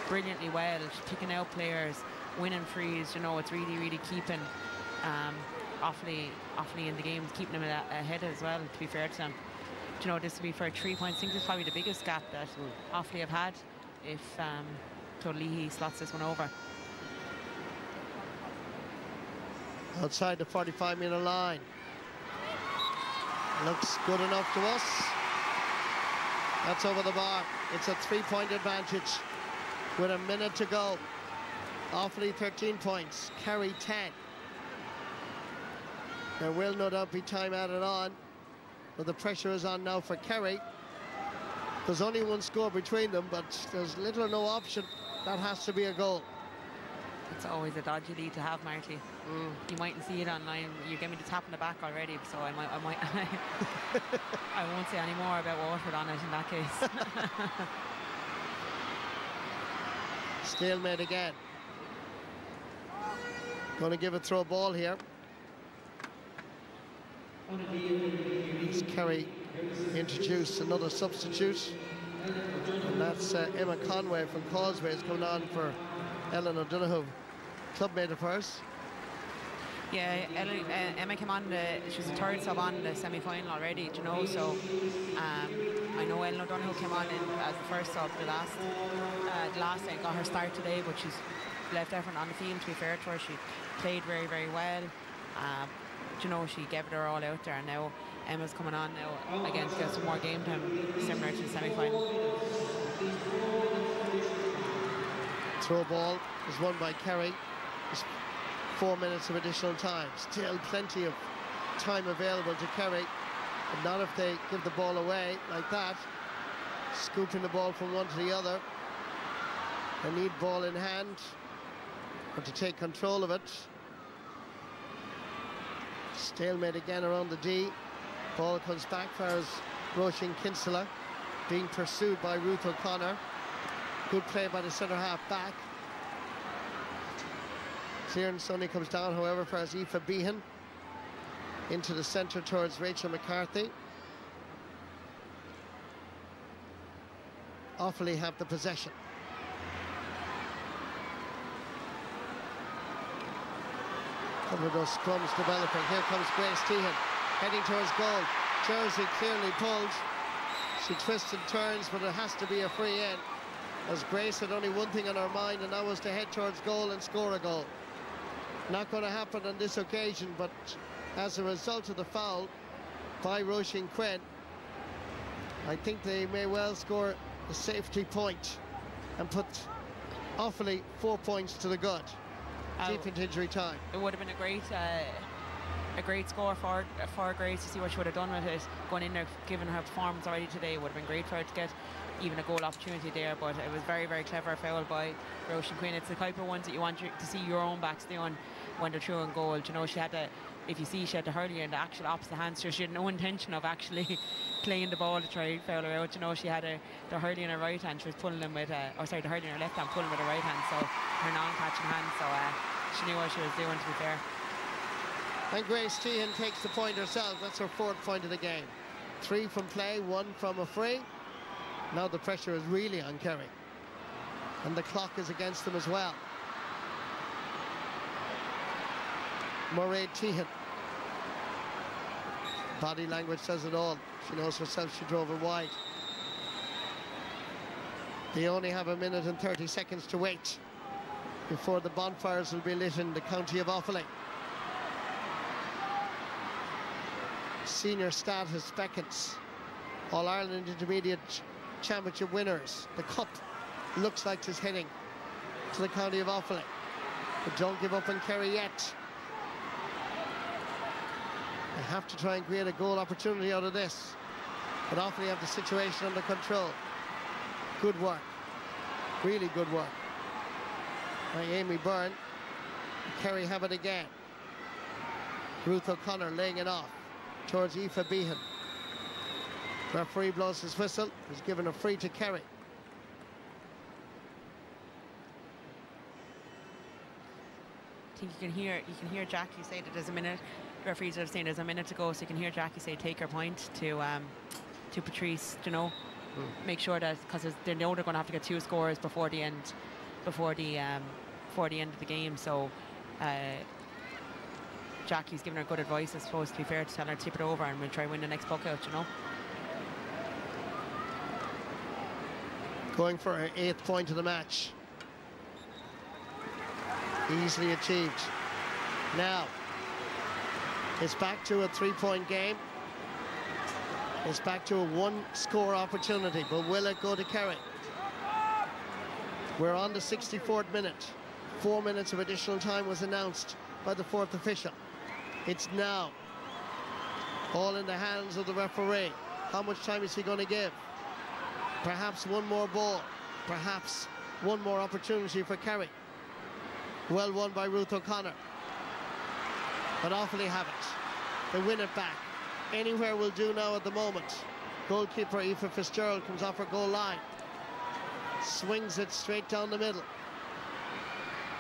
brilliantly well. She's picking out players, winning frees. You know, it's really keeping Offaly in the game, keeping them ahead as well, to be fair to them. You know, this will be for 3 points. I think this is probably the biggest gap that Offaly have had if Leahy slots this one over. Outside the 45-metre line. Looks good enough to us. That's over the bar. It's a 3-point advantage with a minute to go. Offaly 13 points, Kerry 10. There will no doubt be time added on, but the pressure is on now for Kerry. There's only one score between them, but there's little or no option. That has to be a goal. It's always a dodgy lead to have, Marty. You mightn't see it online. You get me the tap in the back already, so I might I won't say any more about Waterford on it in that case. Stalemate again. Going to give a throw ball here. As Kerry introduce another substitute. And that's Emma Conway from Causeway is coming on for Ellen O'Donoghue, clubmate of hers. Yeah, Emma came on, she was the third sub on the semi-final already, you know, so I know Ellen O'Donoghue came on as the first sub the last day, got her start today, but she's left everyone on the field, to be fair to her. She played very, very well. You know, she gave it her all out there, and now Emma's coming on now again to get some more game time, similar to the semi-final. Throw ball is won by Kerry. Just 4 minutes of additional time. Still plenty of time available to Kerry, but not if they give the ball away like that. Scooping the ball from one to the other. They need ball in hand, but to take control of it. Stalemate again around the D. Ball comes back for as Roisin Kinsella, being pursued by Ruth O'Connor. Good play by the centre half back. Clear Sonny comes down, however, for as Aoife Behan into the centre towards Rachel McCarthy. Offaly have the possession. Couple of those scrums developing. Here comes Grace Tehan heading towards goal. Jersey clearly pulled. She twists and turns, but it has to be a free in, as Grace had only one thing on her mind, and that was to head towards goal and score a goal. Not going to happen on this occasion, but as a result of the foul by Roisin Quinn, I think they may well score a safety point and put Offaly 4 points to the good. Deep into injury time. It would have been a great score for Grace, to see what she would have done with it, going in there, given her performance already today. It would have been great for her to get even a goal opportunity there, but it was very, very clever foul by Roisin Quinn. It's the type of ones that you want to see your own backs doing when they're through on goal. You know, she had to, if you see, she had the hurley in the actual opposite hand, so she had no intention of actually playing the ball to try and foul her out. You know, she had the hurley in her right hand, she was pulling them with the hurley in her left hand, pulling with her right hand, so her non-catching hand, so she knew what she was doing, to be fair. And Grace Tehan takes the point herself. That's her 4th point of the game. 3 from play, 1 from a free. Now the pressure is really on Kerry, and the clock is against them as well. Mairead Tehan. Body language says it all. She knows herself she drove it wide. They only have 1 minute and 30 seconds to wait before the bonfires will be lit in the county of Offaly. Senior status beckons. All-Ireland Intermediate Championship winners. The cup looks like it's heading to the county of Offaly. But don't give up on Kerry yet. They have to try and create a goal opportunity out of this. But Offaly have the situation under control. Good work. Really good work by Amy Byrne. Kerry have it again. Ruth O'Connor laying it off towards Aoife Behan. Referee blows his whistle. He's given a free to Kerry. I think you can hear Jackie say that there's a minute. The referees are saying there's a minute to go, so you can hear Jackie say take her point to Patrice. You know, make sure that, because they know they're going to have to get 2 scores before the end of the game. So Jackie's giving her good advice, I suppose, to be fair, to tell her to tip it over and we'll try and win the next puck out, you know. Going for her 8th point of the match. Easily achieved. Now, it's back to a 3-point game. It's back to a 1-score opportunity, but will it go to Kerry? We're on the 64th minute. 4 minutes of additional time was announced by the 4th official. It's now. All in the hands of the referee. How much time is he going to give? Perhaps one more ball. Perhaps one more opportunity for Kerry. Well won by Ruth O'Connor. But Offaly have it. They win it back. Anywhere will do now at the moment. Goalkeeper Aoife Fitzgerald comes off her goal line. Swings it straight down the middle.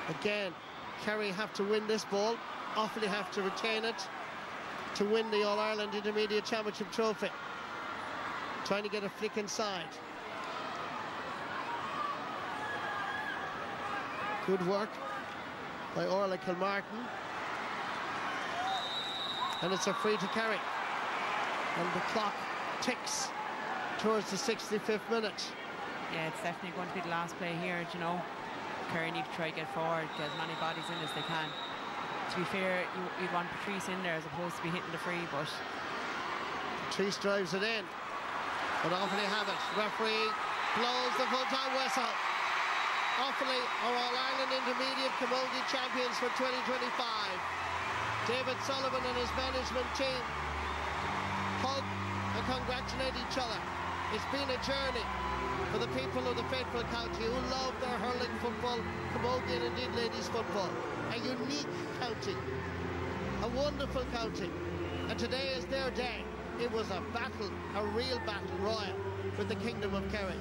Again, Kerry have to win this ball. Offaly have to retain it to win the All-Ireland Intermediate Championship trophy. Trying to get a flick inside. Good work by Orla Kilmartin. And it's a free to Kerry. And the clock ticks towards the 65th minute. Yeah, it's definitely going to be the last play here, you know. Kerry need to try to get forward, get as many bodies in as they can. To be fair, you'd want Patrice in there as opposed to be hitting the free, but... Patrice drives it in. But Offaly have it. Referee blows the full-time whistle. Offaly are All-Ireland Intermediate Camogie champions for 2025. David Sullivan and his management team hug and congratulate each other. It's been a journey for the people of the faithful county who love their hurling football, camogie and indeed ladies football. A unique county, a wonderful county, and today is their day. It was a battle, a real battle royal with the Kingdom of Kerry.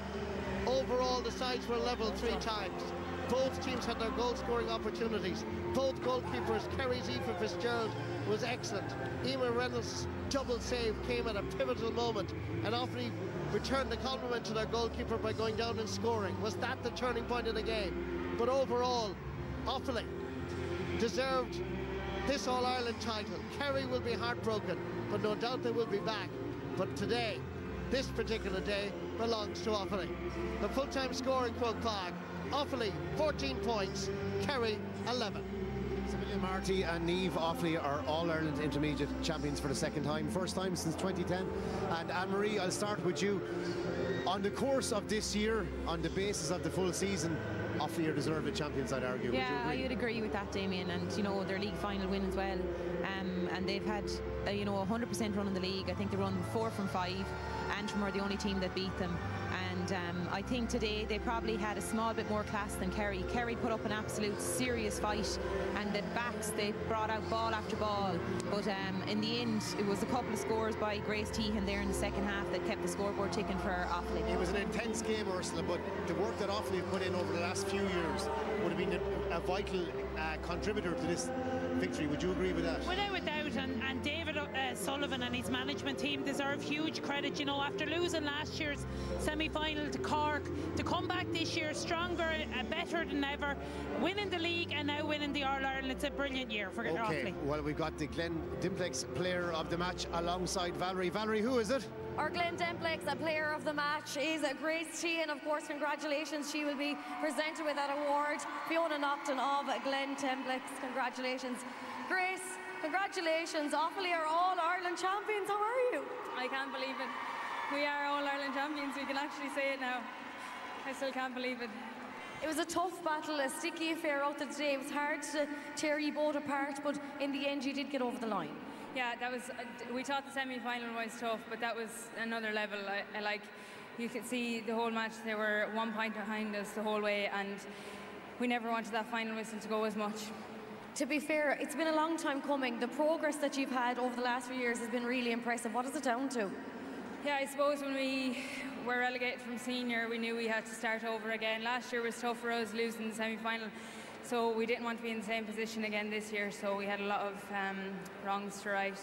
Overall, the sides were level 3 times. Both teams had their goal-scoring opportunities. Both goalkeepers, Kerry's Aoife Fitzgerald was excellent. Emer Reynolds' double save came at a pivotal moment, and Offaly returned the compliment to their goalkeeper by going down and scoring. Was that the turning point of the game? But overall, Offaly deserved this All-Ireland title. Kerry will be heartbroken, but no doubt they will be back. But today, this particular day, belongs to Offaly. The full-time score in Croke Park, Offaly 14 points, Kerry 11. William Marty and Niamh Offaly are All-Ireland Intermediate champions for the second time, first time since 2010. And Anne-Marie, I'll start with you. On the course of this year, on the basis of the full season, Offaly are deserved champions, I'd argue. Yeah, I would agree with that, Damien. And, you know, their league final win as well. And they've had, you know, 100% run in the league. I think they run 4 from 5. Antrim were the only team that beat them. And I think today they probably had a small bit more class than Kerry. Kerry put up an absolute serious fight, and the backs, they brought out ball after ball. But in the end, it was a couple of scores by Grace Tehan there in the second half that kept the scoreboard ticking for Offaly. It was an intense game, Ursula, but the work that Offaly have put in over the last few years would have been a vital contributor to this victory. Would you agree with that? Without a doubt, and David Sullivan and his management team deserve huge credit. You know, after losing last year's semi-final to Cork, to come back this year stronger, better than ever, winning the league and now winning the All-Ireland. It's a brilliant year for Offaly. Okay, well, we've got the Glen Dimplex player of the match alongside Valerie. Valerie, who is it? Our Glen Dimplex, a player of the match, is Grace Tehan, and of course congratulations, she will be presented with that award. Fiona Nocton of Glen Dimplex, congratulations. Grace, congratulations, Offaly are All-Ireland champions. How are you? I can't believe it. We are All-Ireland champions, we can actually say it now. I still can't believe it. It was a tough battle, a sticky affair out of the day. It was hard to tear you both apart, but in the end you did get over the line. Yeah, that was. We thought the semi-final was tough, but that was another level. I like, you could see the whole match. They were 1 point behind us the whole way, and we never wanted that final whistle to go as much. To be fair, it's been a long time coming. The progress that you've had over the last few years has been really impressive. What is it down to? Yeah, I suppose when we were relegated from senior, we knew we had to start over again. Last year was tough for us, losing the semi-final. So we didn't want to be in the same position again this year, so we had a lot of wrongs to right.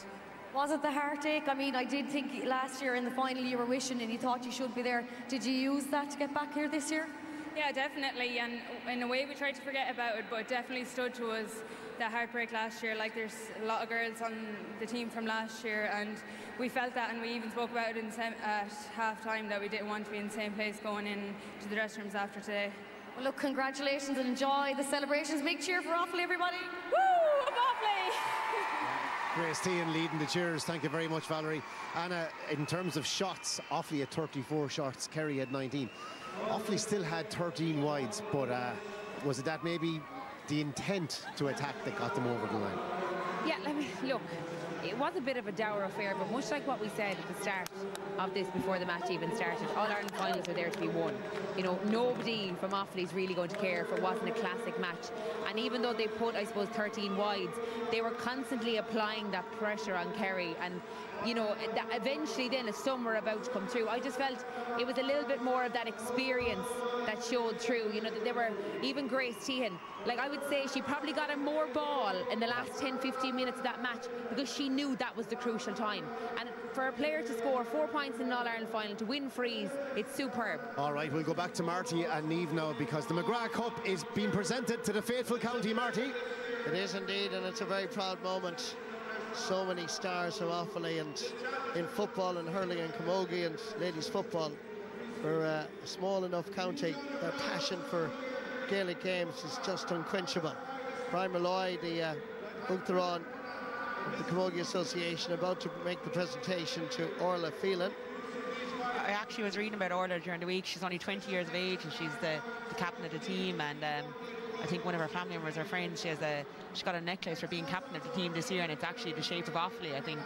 Was it the heartache? I mean, I did think last year in the final you were wishing and you thought you should be there. Did you use that to get back here this year? Yeah, definitely, and in a way we tried to forget about it, but it definitely stood to us, that heartbreak last year. Like, there's a lot of girls on the team from last year, and we felt that, and we even spoke about it at half-time, that we didn't want to be in the same place going in to the dressing rooms after today. Well, look, congratulations and enjoy the celebrations. Big cheer for Offaly, everybody. Woo! Offaly! Grace Tehan leading the cheers. Thank you very much, Valerie. Anna, in terms of shots, Offaly had 34 shots, Kerry had 19. Offaly still had 13 wides, but was it that maybe the intent to attack that got them over the line? Yeah, look, it was a bit of a dour affair, but much like what we said at the start of this, before the match even started, All-Ireland finals are there to be won. You know, nobody from Offaly is really going to care if it wasn't a classic match. And even though they put, I suppose, 13 wides, they were constantly applying that pressure on Kerry. And you know, that eventually then, as some were about to come through, I just felt it was a little bit more of that experience that showed through. You know, that they were, even Grace Tehan, like I would say she probably got a more ball in the last 10-15 minutes of that match because she knew that was the crucial time. And for a player to score 4 points in an All-Ireland final, to win frees, it's superb. All right, we'll go back to Marty and Niamh now, because the McGrath Cup is being presented to the faithful county. Marty. It is indeed, and it's a very proud moment. So many stars from Offaly, and in football and hurling and camogie and ladies football. For a small enough county, their passion for Gaelic games is just unquenchable. Brian Malloy, the Uachtaráin of the Camogie Association, about to make the presentation to Orla Phelan. I actually was reading about Orla during the week. She's only 20 years of age, and she's the captain of the team, and I think one of her family members, her friend, she got a necklace for being captain of the team this year, and it's actually the shape of Offaly, I think,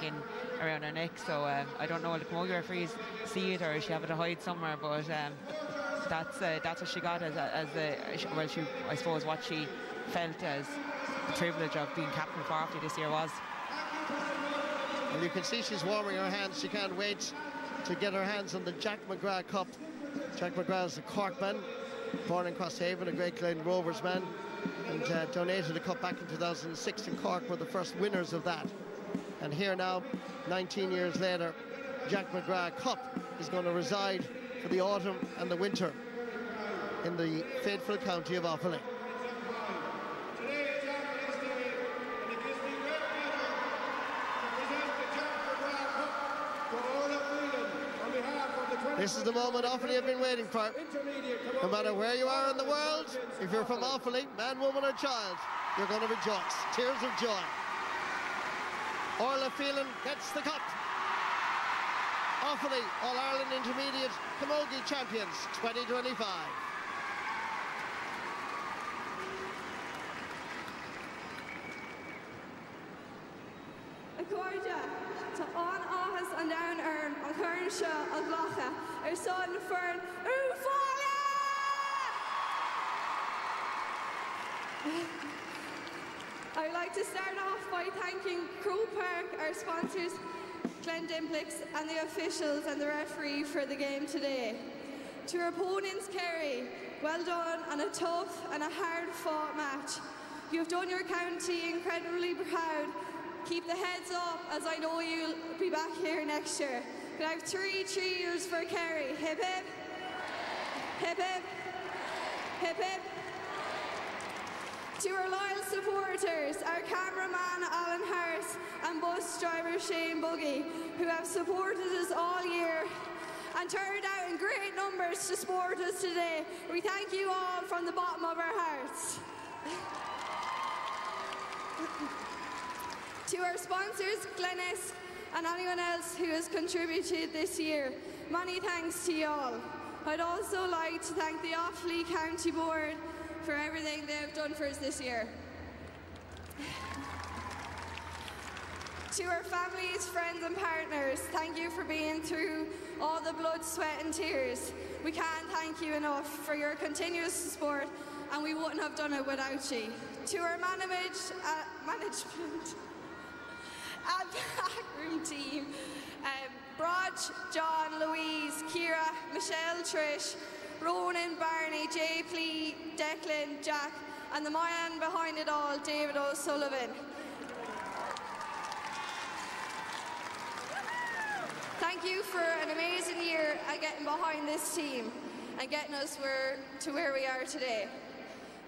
around her neck. So I don't know if the camogie referees see it or she have it to hide somewhere, but that's what she got I suppose what she felt as the privilege of being captain for Offaly this year was. Well, you can see she's warming her hands. She can't wait to get her hands on the Jack McGrath Cup. Jack McGrath is a Cork man, born in Crosshaven, a Great Glen Rovers man, and donated the cup back in 2006, and Cork were the first winners of that. And here now, 19 years later, Jack McGrath Cup is going to reside for the autumn and the winter in the faithful county of Offaly. This is the moment Offaly have been waiting for. No matter where you are in the world, if you're from Offaly, man, woman or child, you're going to rejoice. Tears of joy. Orla Phelan gets the cup. Offaly All-Ireland Intermediate Camogie Champions 2025. To on áthas an down earn on chuirn seo a ghlacha son fern Offaly! I'd like to start off by thanking Croke Park, our sponsors, Glen Dimplix, and the officials and the referee for the game today. To our opponents, Kerry, well done on a tough and a hard-fought match. You've done your county incredibly proud. Keep the heads up, as I know you'll be back here next year. Can I have 3 cheers for Kerry? Hip hip. Hip hip. Hip hip. To our loyal supporters, our cameraman Alan Harris and bus driver Shane Buggy, who have supported us all year and turned out in great numbers to support us today. We thank you all from the bottom of our hearts. To our sponsors, Glennis, and anyone else who has contributed this year, many thanks to you all. I'd also like to thank the Offaly County Board for everything they've done for us this year. To our families, friends and partners, thank you for being through all the blood, sweat and tears. We can't thank you enough for your continuous support, and we wouldn't have done it without you. To our management and backroom team, Brod, John, Louise, Ciara, Michelle, Trish, Ronan, Barney, Jay Plee, Declan, Jack, and the man behind it all, David O'Sullivan. Thank you for an amazing year at getting behind this team and getting us to where we are today.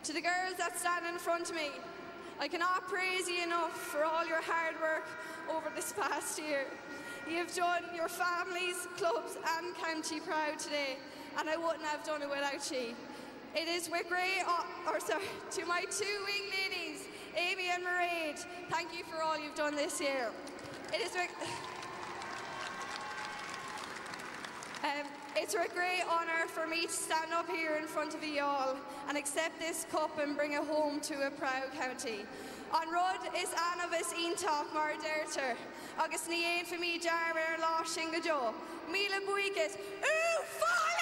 To the girls that stand in front of me, I cannot praise you enough for all your hard work over this past year. You have done your families, clubs and county proud today, and I wouldn't have done it without you. It is with great, to my 2 wing ladies, Amy and Mairead, thank you for all you've done this year. It's a great honour for me to stand up here in front of you all and accept this cup and bring it home to a proud county. An rud is anavis iontalk mar derter, agus ní éon for me jar ar lá sin go jo. Míle buiges, Offaly!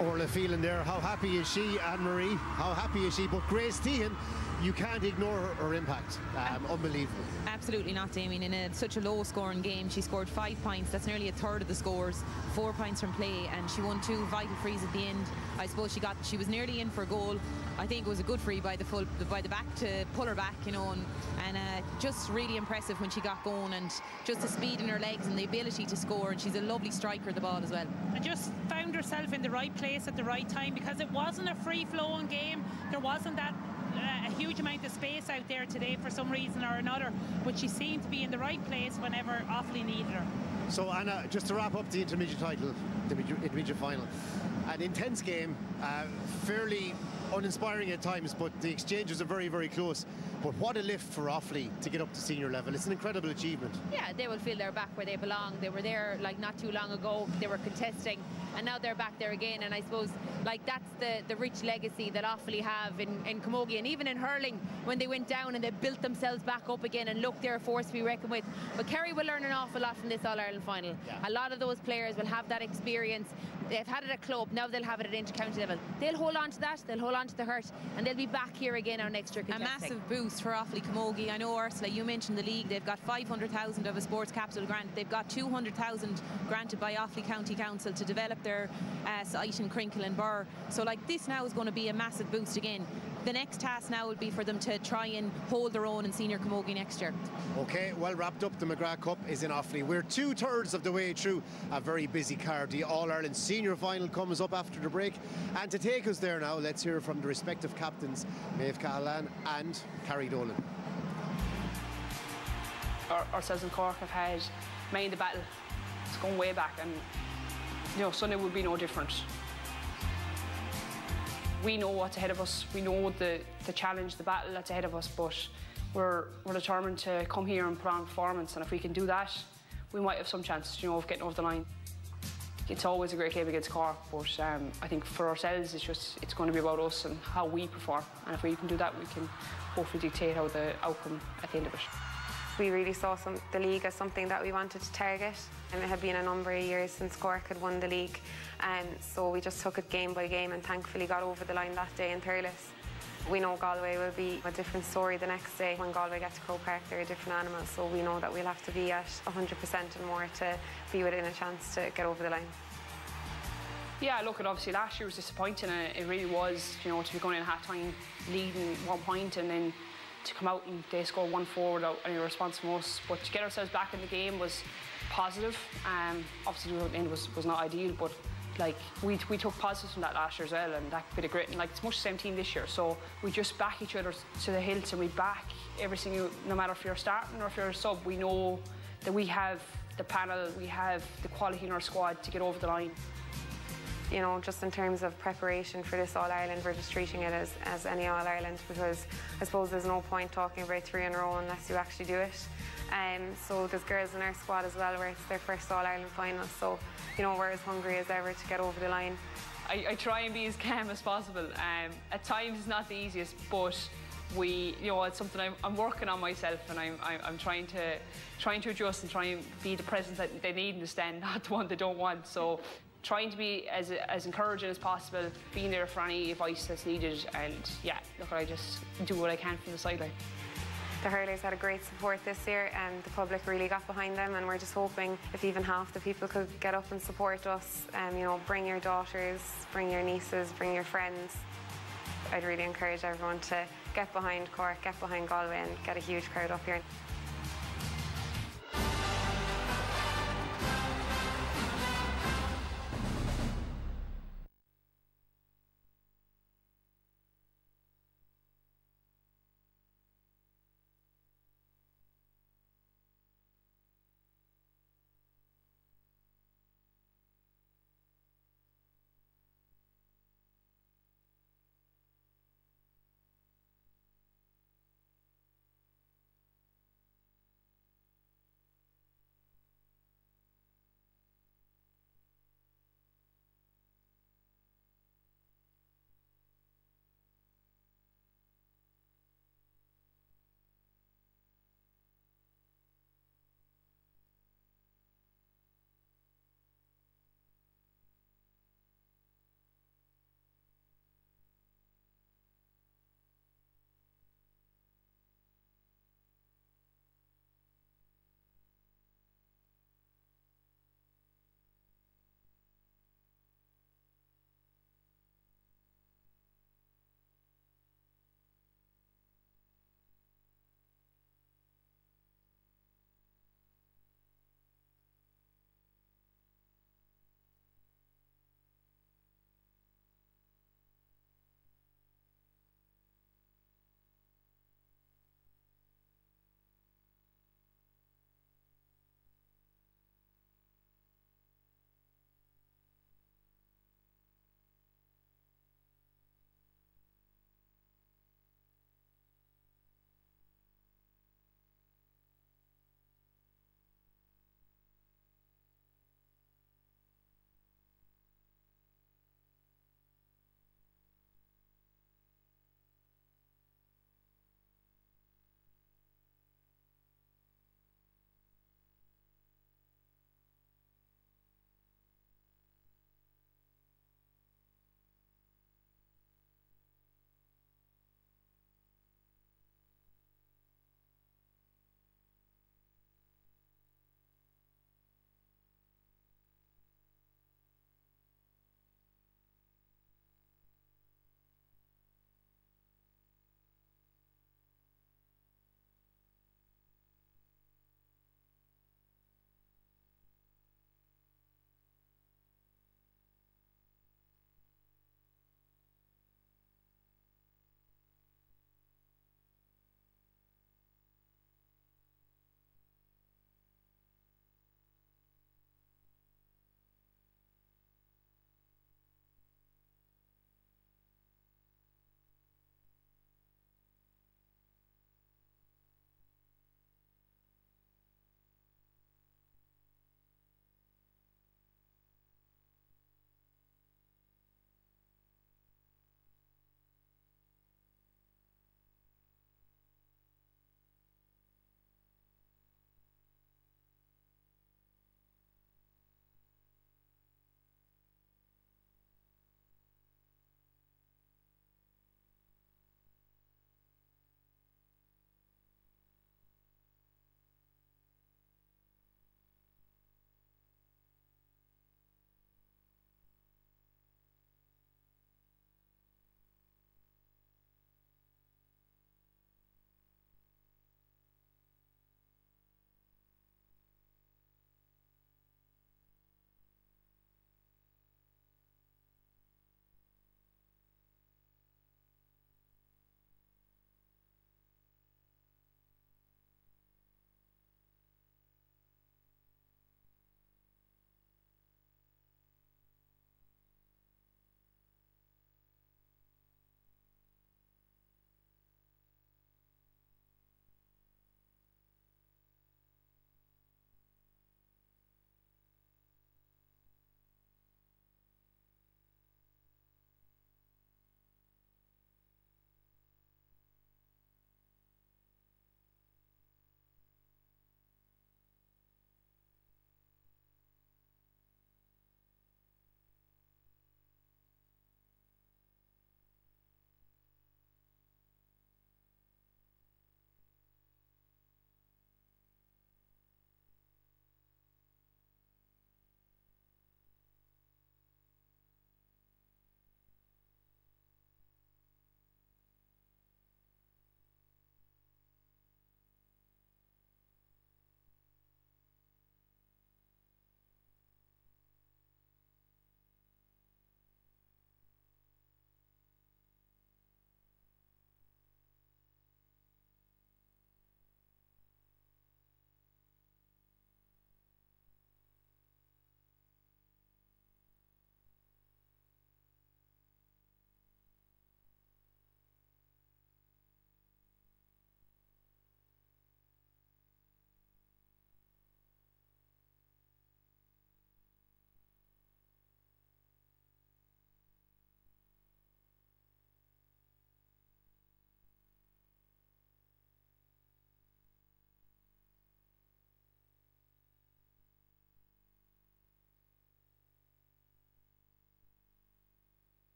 Orla Phelan there, how happy is she, Anne-Marie? How happy is she? But Grace Tehan, you can't ignore her impact. Unbelievable. Absolutely not, Damien. In such a low-scoring game, she scored 5 points. That's nearly a third of the scores. 4 points from play, and she won 2 vital frees at the end. I suppose she was nearly in for a goal. I think it was a good free by the back to pull her back, you know, and just really impressive when she got going, and just the speed in her legs and the ability to score. And she's a lovely striker of the ball as well. And just found herself in the right place at the right time, because it wasn't a free-flowing game. There wasn't that a huge amount of space out there today for some reason or another, but she seemed to be in the right place whenever Offaly needed her. So Anna, just to wrap up the intermediate title, the intermediate final, an intense game, fairly uninspiring at times, but the exchanges are very, very close. But what a lift for Offaly to get up to senior level. It's an incredible achievement. Yeah, they will feel they're back where they belong. They were there like not too long ago. They were contesting, and now they're back there again. And I suppose like that's the rich legacy that Offaly have in Camogie, and even in hurling when they went down and they built themselves back up again, and look, they're a force to be reckoned with. But Kerry will learn an awful lot from this All-Ireland final. Yeah. A lot of those players will have that experience. They've had it at club, now they'll have it at inter-county level. They'll hold on to that, they'll hold on to the hurt, and they'll be back here again on next year contesting. A massive boost for Offaly Camogie. I know, Ursula, you mentioned the league. They've got 500,000 of a sports capital grant. They've got 200,000 granted by Offaly County Council to develop their site in Crinkle and Burr. So like this now is going to be a massive boost again. The next task now would be for them to try and hold their own in senior Camogie next year. Okay, well wrapped up. The McGrath Cup is in Offaly. We're 2/3 of the way through a very busy card. The All-Ireland senior final comes up after the break, and to take us there now, let's hear from the respective captains, Maeve Cahalane and Carrie Dolan. Ourselves in Cork have had made the battle. It's gone way back, and you know, Sunday will be no different. We know what's ahead of us. We know the challenge, the battle that's ahead of us, but we're determined to come here and put on performance, and if we can do that, we might have some chances, you know, of getting over the line. It's always a great game against Cork, but I think for ourselves, it's going to be about us and how we perform, and if we can do that, we can hopefully dictate how the outcome at the end of it. We really saw the league as something that we wanted to target, and it had been a number of years since Cork had won the league, so we just took it game by game and thankfully got over the line that day in Thurles. We know Galway will be a different story the next day. When Galway get to Croke Park, they're a different animal, so we know that we'll have to be at 100% and more to be within a chance to get over the line. Yeah, look, obviously last year was disappointing, and it really was, you know, to be going in half-time leading 1 point and then to come out and they score 1-4 without any response from us. But to get ourselves back in the game was positive. Obviously the end was not ideal, but like we took positives from that last year as well, and that bit of grit. And like it's much the same team this year, so we just back each other to the hilt, and we back every single, no matter if you're starting or if you're a sub. We know that we have the panel, we have the quality in our squad to get over the line. You know, just in terms of preparation for this All-Ireland, we're just treating it as any All-Ireland, because I suppose there's no point talking about 3 in a row unless you actually do it. So there's girls in our squad as well where it's their first All-Ireland final, so you know, we're as hungry as ever to get over the line. I try and be as calm as possible. At times it's not the easiest, but you know, it's something I'm working on myself, and I'm trying to adjust and try and be the presence that they need in the stand, not the one they don't want. So trying to be as encouraging as possible, being there for any advice that's needed, and yeah, look, I just do what I can from the sideline. The hurlers had a great support this year, and the public really got behind them, and we're just hoping if even half the people could get up and support us. You know, bring your daughters, bring your nieces, bring your friends. I'd really encourage everyone to get behind Cork, get behind Galway, and get a huge crowd up here.